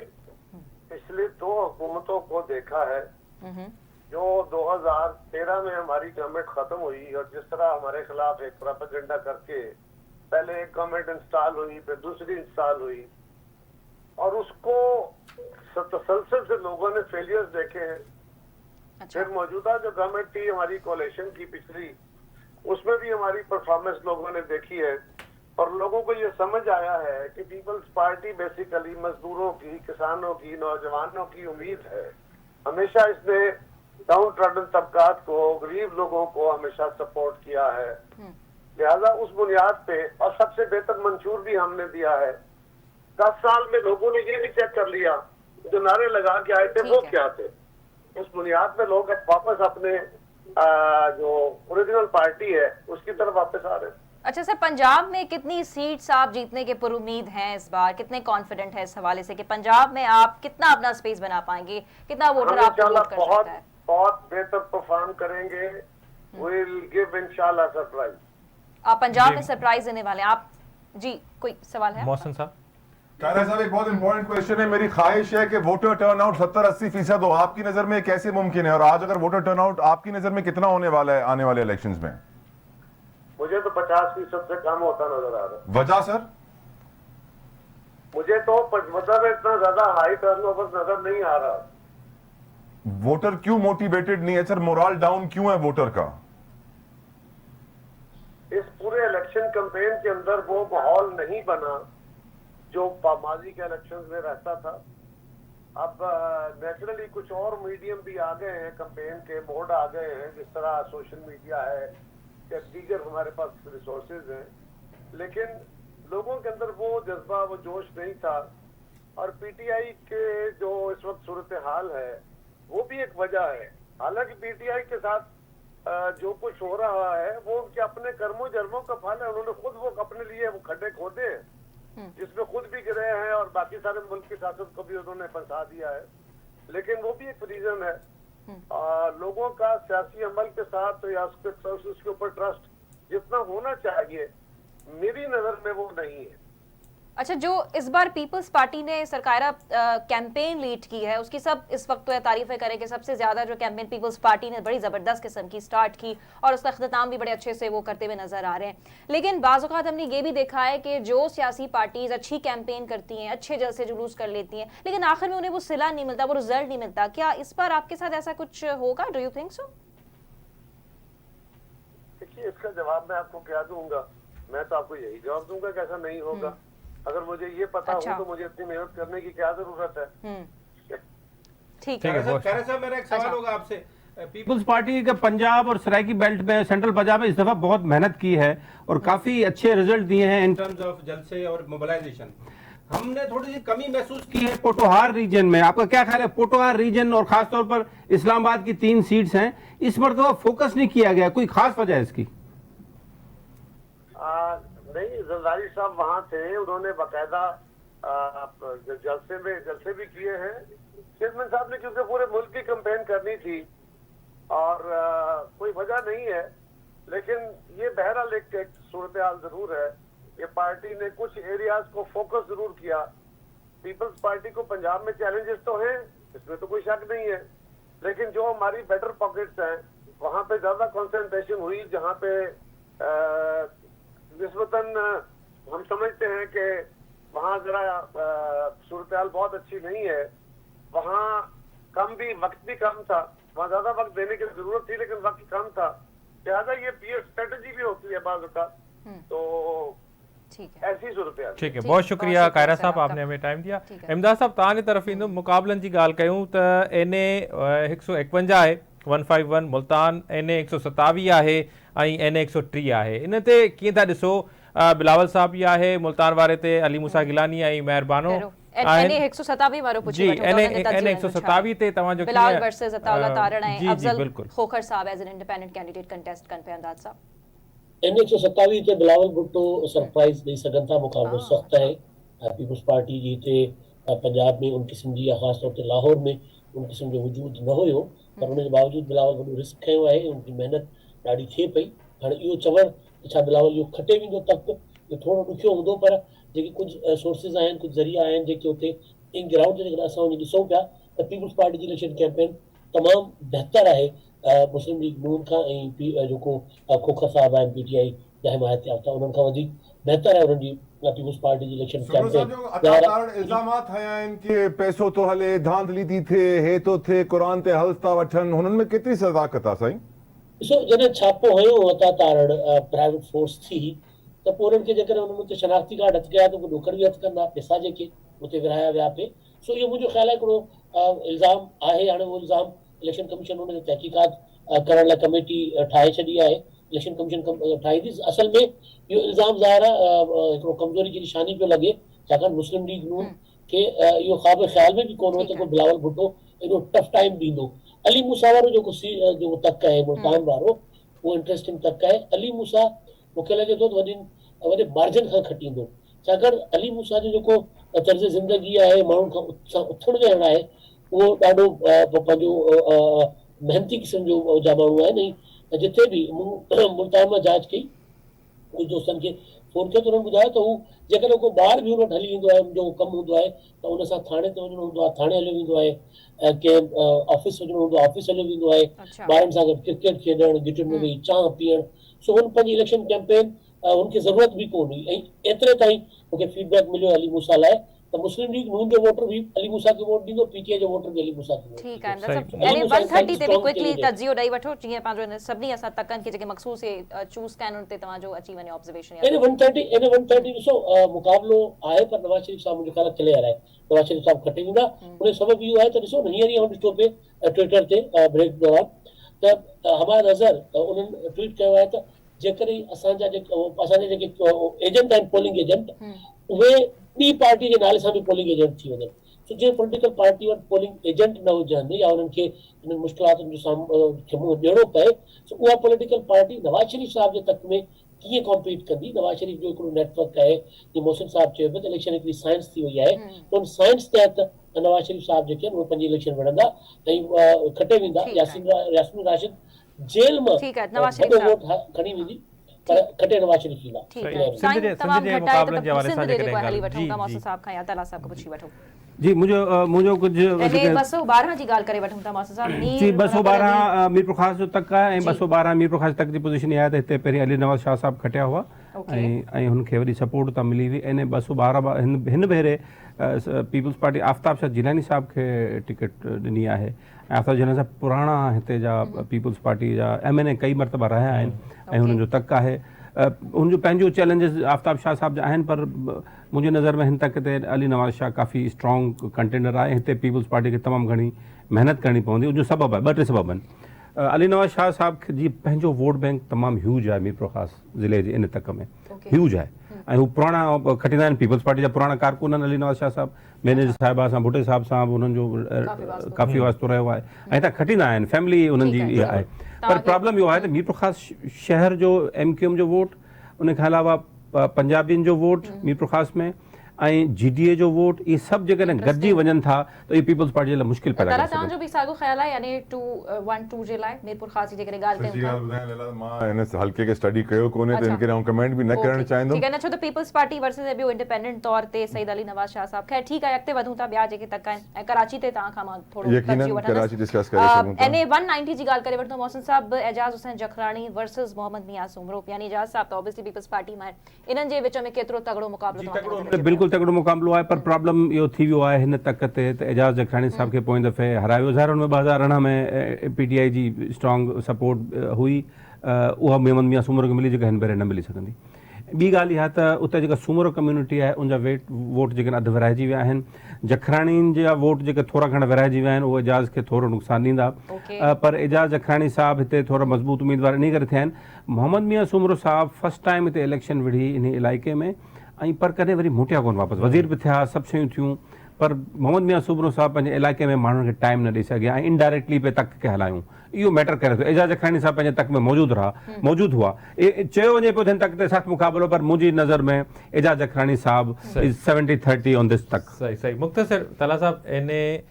S8: पिछले 2 हुकूमतों को देखा है जो 2013 में हमारी गवर्नमेंट खत्म हुई और जिस तरह हमारे खिलाफ एक प्रोपेगेंडा करके पहले एक गवर्नमेंट इंस्टॉल हुई, फिर दूसरी इंस्टॉल हुई और उसको तसलसल से लोगों ने फेलियर्स देखे हैं।
S1: अच्छा।
S8: फिर मौजूदा जो गवर्नमेंट थी हमारी कोalition की पिछली, उसमें भी हमारी परफॉर्मेंस लोगों ने देखी है और लोगों को ये समझ आया है कि पीपल्स पार्टी बेसिकली मजदूरों की, किसानों की, नौजवानों की उम्मीद है। हमेशा इसने डाउन ट्रॉडन तबकात को, गरीब लोगों को हमेशा सपोर्ट किया है। लिहाजा उस बुनियाद पे और सबसे बेहतर मंशूर भी हमने दिया है। 10 साल में लोगों ने ये भी चेक कर लिया जो नारे लगा के आए थे वो क्या थे। उस बुनियाद पे लोग अब वापस अपने जो ओरिजिनल पार्टी है उसकी तरफ वापस आ रहे हैं।
S1: अच्छा सर, पंजाब में कितनी सीट्स आप जीतने के पुरुमीद हैं इस बार? कितने कॉन्फिडेंट है इस हवाले से कि पंजाब में आप कितना अपना स्पेस बना पाएंगे, कितना वोटर आपको वोट कर सकता है?
S8: बहुत बेहतर परफॉर्म करेंगे। We'll give इंशाल्लाह सरप्राइज।
S1: आप पंजाब में सरप्राइज देने वाले हैं आप? जी, कोई सवाल है?
S2: मौसम साहब।
S5: कायरा साहब, एक बहुत इंपॉर्टेंट क्वेश्चन है। मेरी ख्वाहिश है कि वोटर टर्नआउट 70-80% हो। आपकी नजर में कैसे मुमकिन है और आज अगर वोटर टर्नआउट आपकी नजर में कितना होने वाला है आने वाले इलेक्शंस में?
S8: मुझे तो 50% से कम होता नजर आ रहा है।
S5: वजह सर?
S8: मुझे तो मतलब इतना ज्यादा हाई टर्नओवर नजर नहीं आ रहा।
S5: वोटर क्यों मोटिवेटेड नहीं है सर? मोरल डाउन क्यों है वोटर का?
S8: इस पूरे इलेक्शन कैंपेन के अंदर वो माहौल नहीं बना जो माजी के इलेक्शंस में रहता था। अब नेचुरली कुछ और मीडियम भी आ गए हैं, कैंपेन के मोड आ गए हैं, जिस तरह सोशल मीडिया है या दीगर हमारे पास रिसोर्सेज हैं, लेकिन लोगों के अंदर वो जज्बा, वो जोश नहीं था। और पीटीआई के जो इस वक्त सूरत हाल है वो भी एक वजह है। हालांकि पीटीआई के साथ जो कुछ हो रहा है वो उनके अपने कर्मों जर्मों का फल है। उन्होंने खुद वो अपने लिए वो खड्डे खोदे हैं जिसमें खुद भी गिरे हैं और बाकी सारे मुल्क की सियासत को भी उन्होंने फंसा दिया है। लेकिन वो भी एक रीजन है। लोगों का सियासी अमल के साथ या उसके ऊपर ट्रस्ट जितना होना चाहिए मेरी नजर में वो नहीं है।
S1: अच्छा, जो इस बार पीपल्स पार्टी ने सरकारा कैंपेन लीड की है उसकी सब इस वक्त तो तारीफें करें कि सबसे ज्यादा जो कैंपेन पीपल्स पार्टी ने बड़ी जबरदस्त किस्म की स्टार्ट की और उसका अख्ताम भी बड़े अच्छे से वो करते हुए नजर आ रहे हैं। लेकिन बाज़ औक़ात हमने ये भी देखा है कि जो सियासी पार्टीज अच्छी कैंपेन करती हैं, अच्छे जलसे जुलूस कर लेती हैं, लेकिन आखिर में उन्हें वो सिला नहीं मिलता, वो रिजल्ट नहीं मिलता। क्या इस बार आपके साथ ऐसा कुछ होगा? Do U think so?
S8: देखिए, इसका जवाब मैं आपको क्या दूंगा? मैं तो आपको यही जवाब दूंगा कि ऐसा नहीं होगा। अगर मुझे ये पता हो तो मुझे इतनी मेहनत करने की क्या जरूरत है?
S1: ठीक
S4: है साहब, मेरा एक सवाल होगा आपसे। पीपल्स पार्टी के पंजाब और सराइकी बेल्ट में, सेंट्रल पंजाब में इस दफा बहुत मेहनत की है और काफी अच्छे रिजल्ट दिए हैं इन टर्म्स ऑफ जलसे और मोबिलाइजेशन। हमने थोड़ी सी कमी महसूस की है पोटोहार रीजन में। आपका क्या ख्याल है? पोटोहार रीजन और खासतौर पर इस्लामाबाद की 3 सीट्स हैं, इस मरतबा फोकस नहीं किया गया, कोई खास वजह है इसकी?
S8: नहीं, जरदारी साहब वहाँ थे, उन्होंने बाकायदा जलसे भी किए हैं। चेयरमैन साहब ने क्योंकि पूरे मुल्क की कैंपेन करनी थी और कोई वजह नहीं है, लेकिन ये बहरहाल एक सूरत हाल जरूर है। ये पार्टी ने कुछ एरियाज को फोकस जरूर किया। पीपल्स पार्टी को पंजाब में चैलेंजेस तो हैं, इसमें तो कोई शक नहीं है, लेकिन जो हमारी बेटर पॉकेट्स हैं वहाँ पे ज्यादा कंसंट्रेशन हुई, जहाँ पे निस्बतन हम समझते हैं कि वहाँ जरा सूरत हाल बहुत अच्छी नहीं है। वहाँ कम भी, वक्त भी कम था, वहाँ ज्यादा वक्त देने की जरूरत थी लेकिन वक्त कम था, लिहाजा ये पीएस स्ट्रेटजी भी होती है बाज़ औक़ात। तो
S1: ठीक है,
S8: ऐसी सूरत है।
S2: ठीक है, बहुत शुक्रिया कायरा साहब, आपने हमें टाइम दिया। इमदाद साहब, तव्हांजी तरफ़ ईंदो, मुक़ाबलनि जी ॻाल्हि कयूं त NA 151 आहे, 151, मुल्तान NA 127 आहे ऐं NA 130 आहे। इन ते कीअं था ॾिसो? बिलावल साहब बि आहे मुल्तान वारे ते, अली मूसा गिलानी ऐं महिरबानो
S1: NA 127 वारो पुछी वठो
S2: NA 127 ते तव्हांजो
S1: बिलावल वर्सेस अताउल्ला तारण ऐं अफजल खोखर साहब as an independent candidate contest कनि पिया। इमदाद साहब,
S6: NA 127 ते बिलावल भुट्टो सरप्राइज़ ॾेई सघनि था, मुक़ाबिलो सख़्तु आहे। पीपल्स पार्टी जी हिते पंजाब में उन क़िस्म जी, ख़ासि तौर ते लाहौर में उन क़िस्म जो वजूद न हुयो, पर उन जे बावजूद बिलावल वॾो रिस्क खयो आहे, उनजी महिनत ॾाढी थिए पई। हाणे इहो चवणु त छा बिलावल इहो खटे वेंदो तक, इहो थोरो ॾुखियो हूंदो, पर जेके कुझु सोर्सिस आहिनि, कुझु ज़रिया आहिनि जेके उते इन ग्राउंड ते जेकॾहिं असां वञी ॾिसूं पिया त पीपल्स पार्टी जी इलेक्शन कैंपेन तमामु बहितर आहे मुस्लिम लीग नून खां, ऐं जेको खोखर साहब आहिनि PTI जा हिमायत याफ़्ता, उन्हनि खां वधीक बहितर आहे उन्हनि जी पीपल्स पार्टी जी इलेक्शन कैंपेन।
S5: इल्ज़ामात हया आहिनि कि पैसो थो हले, धांधली थी थिए, हे थो थिए, क़ुरान ते हल्फ़ था वठनि, हुननि में केतिरी सदाकत आहे साईं?
S6: ॾिसो, जॾहिं छापो हयो अता तारण प्राइवेट फोर्स थी, त पोइ उन्हनि खे जेकॾहिं उन्हनि ते शनाख्ती कार्ड हथ कया त ॾोकर बि हथ कंदा, पैसा जेके उते विरहाया विया पे। सो इहो मुंहिंजो ख़्यालु आहे हिकिड़ो इल्ज़ाम आहे। हाणे उहो इल्ज़ाम इलेक्शन कमीशन उन ते तहक़ीक़ात करण लाइ कमेटी ठाहे छॾी आहे, इलेक्शन कमीशन ठाही थी। असल में इहो इल्ज़ाम ज़ाहिर आहे हिकिड़ो कमज़ोरी जी निशानी पियो लॻे, छाकाणि मुस्लिम लीग नून खे इहो ख़्वाब ख़्याल में बि कोन हो त को बिलावल भुट्टो एॾो टफ टाइम ॾींदो। अली मूसा वारो जेको तक आहे मुल्तान वारो, उहो इंटरेस्टिंग तक आहे। अली मूसा मूंखे लॻे थो त वॾे मार्जिन खां खटी ईंदो, छाकाणि अली मूसा जो जेको तर्ज़ ज़िंदगी आहे, माण्हुनि खां उथण वेहण आहे, उहो ॾाढो पंहिंजो मेहनती क़िस्म जा माण्हू आहिनि। ऐं जिथे बि मुल्तान मां जांच कई, कुझु दोस्तनि खे फ़ोन कयो त हुननि ॿुधायो त हू जेकॾहिं को ॿार बि हुन वटि हली ईंदो आहे, जो कमु हूंदो आहे त हुन सां थाणे ते वञिणो हूंदो आहे, थाणे हलियो वेंदो आहे, ऐं कंहिं ऑफिस वञिणो हूंदो आहे, ऑफिस हलियो वेंदो आहे, ॿारनि सां गॾु क्रिकेट खेॾणु, गिटियुनि में वेही चांहि पीअणु। सो हुन पंहिंजी इलेक्शन कैंपेन हुनखे ज़रूरत बि कोन हुई। ऐं एतिरे ताईं मूंखे फीडबैक मिलियो अली मूसा लाइ त मुस्लिम लीग नून जो वोटर भी अली मूसा खे वोट ॾींदो, PTI जो वोटर भी अली मूसा खे वोट ॾींदो।
S1: ठीक आहे, यानी 130 ते भी क्विकली तजियो ॾेई वठो, जीअं पंहिंजो सभिनी असां तकनि खे जेके मखसूस चूज़ कनि उन ते तव्हांजो अची वञे ऑब्जर्वेशन।
S6: इन 130 ॾिसो मुक़ाबिलो आहे, पर नवाज़ शरीफ़ साहब मुंहिंजो ख़्याल क्लियर आहे, नवाज़ शरीफ़ साहब खटे वेंदा। उन सबबु इहो आहे त ॾिसो न, हींअर ई ॾिठो पे ट्विटर ते ब्रेक दौरान त हमाद अज़हर उन्हनि ट्वीट कयो आहे त जेकॾहिं असांजा जेके एजेंट आहिनि, पोलिंग एजेंट, उहे ॿी पार्टी जे नाले सां बि पोलिंग एजेंट थी वञनि। सो जीअं पॉलिटिकल पार्टी वटि पोलिंग एजेंट न हुजनि या उन्हनि खे इन मुश्किलातुनि जो सामनो ॾियणो पए, सो उहा पॉलिटिकल पार्टी नवाज़ शरीफ़ साहब जे तक में कीअं कॉम्पीट कंदी। नवाज़ शरीफ़ जो हिकिड़ो नेटवर्क आहे, जीअं मोहसिन साहब चयो पियो त इलेक्शन हिकिड़ी साइंस थी वई आहे, उन साइंस तहत नवाज़ शरीफ़ साहब जेके आहिनि उहे पंहिंजी इलेक्शन विढ़ंदा ऐं खटे वेंदा। यास्मीन राशिद जेल मां वोट खणी वेंदी, पर खटे नवाज़ शरीफ़ ईंदा।
S4: जी मुझे कुछ
S1: 212 जी ॻाल्हि करे वठूं था मास्टर साहब।
S4: जी 212 मीरपुर ख़ास जो तक आहे ऐं 212 मीरपुर ख़ास तक जी पोजीशन आहे त हिते पहिरीं अली नवाज़ शाह साहब खटिया हुआ ऐं हुनखे वरी सपोर्ट त मिली हुई। इन 212 हिन भेरे पीपल्स पार्टी आफ्ताब शाह जिलानी साहब खे टिकट ॾिनी आहे ऐं आफ्ताब जिलानी साहब पुराणा हिते जा पीपल्स पार्टी जा MNA कई मरतबा रहिया आहिनि ऐं हुननि जो तक आहे। उनजो पंहिंजो चैलेंजिस आफ्ताब शाह साहब जा आहिनि, पर मुंहिंजे नज़र में हिन तक ते अली नवाज़ शाह काफ़ी स्ट्रॉन्ग कंटेंडर आहे। हिते पीपल्स पार्टी खे तमामु घणी महिनत करणी पवंदी, उनजो सबबु आहे 2-3 सबब आहिनि। अली नवाज़ शाह साहब जी पंहिंजो वोट बैंक तमामु ह्यूज आहे मीरपुर ख़ास ज़िले जे इन तक में, ह्यूज आहे ऐं हू पुराणा खटींदा आहिनि, पीपल्स पार्टी जा पुराणा कारकुन आहिनि। अली नवाज़ शाह साहब मैनेजर साहिबा सां भुटे साहब सां बि हुननि जो काफ़ी वास्तो रहियो आहे ऐं हितां खटींदा आहिनि, फैमिली हुननि जी इहा आहे। पर प्रॉब्लम इहो आहे त मीरपुर ख़ास शहर जो MQM जो वोट, उनखां अलावा पंजाबियुनि जो वोट मीरपुर ख़ास में ऐं GDA जो वोट, इहे सभु जेकॾहिं गॾिजी वञनि था त इहे पीपल्स पार्टी जे लाइ मुश्किल पैदा करे
S1: तव्हांजो बि साॻियो ख़्यालु आहे, यानी 212 जे लाइ मीरपुर ख़ास जी जेकॾहिं ॻाल्हि कयूं।
S5: मां हिन हल्के खे स्टडी कयो कोन्हे त इनखे आउं कमेंट बि न करणु चाहींदुमि।
S1: ठीक आहे, न छो त पीपल्स पार्टी वर्सेस ॿियो इंडिपेंडेंट तौर ते सईद अली नवाज़ शाह साहब। खैर ठीक आहे, अॻिते वधूं था, ॿिया जेके तक आहिनि ऐं कराची ते तव्हां खां मां थोरो
S5: यकीनन कराची डिस्कस करे सघूं था।
S1: NA 190 जी ॻाल्हि करे वठूं मोहसिन साहब, एजाज़ हुसैन जखरानी वर्सेस मोहम्मद मियां सुमरो, यानी एजाज़ साहब त ऑब्वियसली पीपल्स पार्टी में इन्हनि जे विच में केतिरो तगड़ो मुक़ाबलो
S4: बिल्कुलु तगड़ो मुक़ाबिलो आहे, पर प्रॉब्लम इहो थी वियो आहे हिन तक ते त एजाज़ जखरानी साहब खे पोइ दफ़े हरायो ज़ाहिर हुन में 2018 में PTI जी स्ट्रॉन्ग सपोर्ट हुई, उहा मोहम्मद मियां सूमर खे मिली जेका हिन भेरे न मिली सघंदी। ॿी ॻाल्हि इहा त उते जेका सूमर कम्यूनिटी आहे उनजा वोट जेके अधु विरहाइजी विया आहिनि, जखराणीनि जा वोट जेके थोरा घणा विरहाइजी विया आहिनि उहे एजाज़ खे थोरो नुक़सानु ॾींदा, पर एजाज़ जखराणी साहब हिते थोरा मज़बूत उम्मीदवार इन करे थिया आहिनि। मोहम्मद मियां सूमरो साहब फर्स्ट टाइम हिते इलेक्शन विढ़ी इन इलाइक़े में, ऐं पर कॾहिं वरी मोटिया कोन वापसि, वज़ीर बि थिया, सभु शयूं थियूं, पर मोहम्मद मियां सूमरो साहब पंहिंजे इलाइक़े में माण्हुनि खे टाइम न ॾेई सघिया ऐं इनडायरेक्टली पे तक खे हलायूं, इहो मैटर करे थो। एजाज़ जखरानी साहब पंहिंजे तक में मौजूदु हुआ, चयो वञे पियो थियनि तक ते सख़्तु मुक़ाबिलो, पर मुंहिंजी नज़र में एजाज़ जखरानी साहब 70-30 ऑन दिस तक।
S2: सही मुख़्तसर तला साहब इने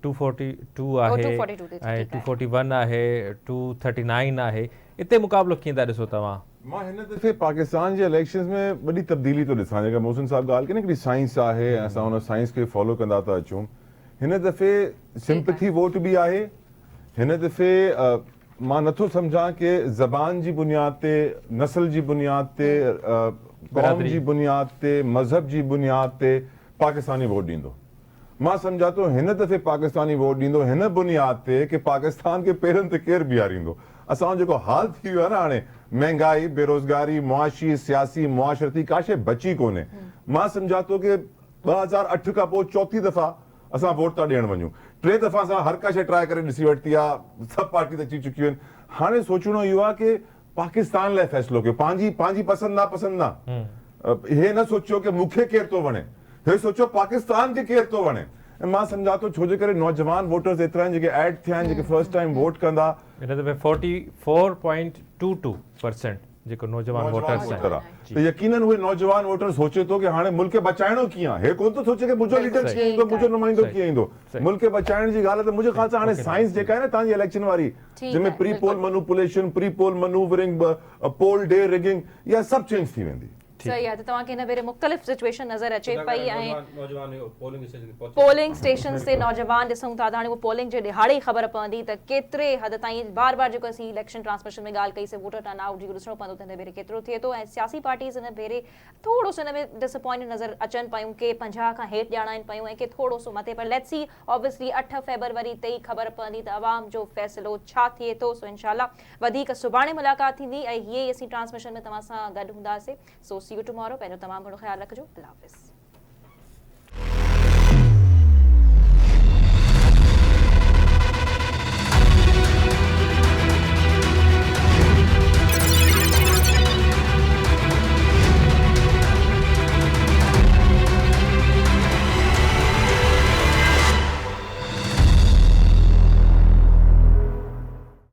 S2: 242 आहे ऐं 241 आहे, 239 आहे, इते मुक़ाबिलो कीअं था ॾिसो तव्हां?
S5: मां हिन दफ़े पाकिस्तान जे इलेक्शंस में वॾी तब्दीली थो ॾिसां, जेका मोहसिन साहब ॻाल्हि कई न हिकिड़ी साइंस आहे ऐं असां हुन साइंस खे फॉलो कंदा था अचूं। हिन दफ़े सिंपथी वोट बि आहे, हिन दफ़े मां नथो सम्झां कि ज़बान जी बुनियाद ते, नस्ल जी बुनियाद ते, क़ौम जी बुनियाद ते, मज़हब जी बुनियाद ते पाकिस्तानी वोट ॾींदो। मां सम्झां थो हिन दफ़े पाकिस्तानी वोट ॾींदो हिन बुनियाद ते कि पाकिस्तान खे पेरनि ते केरु बीहारींदो। असांजो जेको हाल थी वियो आहे न हाणे, महंगाई, बेरोज़गारी, मुआशी, सियासी, मुआशरती का शइ बची कोन्हे। मां सम्झां थो कि 2008 खां पोइ चौथी दफ़ा असां वोट था ॾियण वञूं, 3 दफ़ा असां हर का शइ ट्राए करे ॾिसी वरिती आहे, सभु पार्टी त अची चुकियूं आहिनि। हाणे सोचणो इहो आहे कि पाकिस्तान लाइ फ़ैसिलो कयो, पंहिंजी पसंदि नापसंदि न, हे न सोचियो कि मूंखे केरु थो वणे, हे सोचो पाकिस्तान खे केरु थो वणे। ऐं मां सम्झां थो छो जे करे नौजवान वोटर्स एतिरा आहिनि जेके एड थिया आहिनि, जेके फर्स्ट टाइम वोट कंदा।
S2: हिन दफ़े 44.22% जेको नौजवान वोटर्स आहिनि,
S5: त यकीनन उहे नौजवान वोटर सोचे थो कि हाणे मुल्क खे बचाइणो कीअं आहे, हे कोन थो सोचे कि मुंहिंजो लीडर कीअं ईंदो, मुंहिंजो नुमाइंदो कीअं ईंदो। मुल्क खे बचाइण जी ॻाल्हि आहे त मुंहिंजे ख़्याल सां हाणे साइंस जेका आहे न तव्हांजी इलेक्शन वारी, जंहिंमें pre poll manipulation, pre poll manoeuvring, poll day rigging, इहा सभु चेंज थी वेंदी।
S1: सही आहे, त तव्हांखे हिन भेरे मुख़्तलिफ़ सिचुएशन नज़र अचे पई ऐं पोलिंग स्टेशन ते नौजवान ॾिसूं था त हाणे उहो पोलिंग जे ॾिहाड़े ई ख़बर पवंदी त केतिरे हद ताईं बार जेको असीं इलेक्शन ट्रांसमिशन में ॻाल्हि कईसीं वोटर टर्नआउट जी ॾिसणो पवंदो त हिन भेरे केतिरो थिए थो। ऐं सियासी पार्टीज़ हिन भेरे थोरो सो हिन में डिसअपॉइंट नज़र अचनि पियूं, के 50 खां हेठि ॼाणाइनि पियूं ऐं के थोरो सो मथे, पर लेट्स सी ऑब्वियसली 8 फरवरी ते ई ख़बर पवंदी त अवाम जो फ़ैसिलो छा थिए थो। सो इंशाल्लाह वधीक सुभाणे मुलाक़ात थींदी ऐं हीअ ई असीं ट्रांसमिशन में तव्हां सां गॾु हूंदासीं। सो सी यू टुमारो, पंहिंजो तमामु घणो ख़्यालु रखिजो। अल्लाह हाफ़िज़।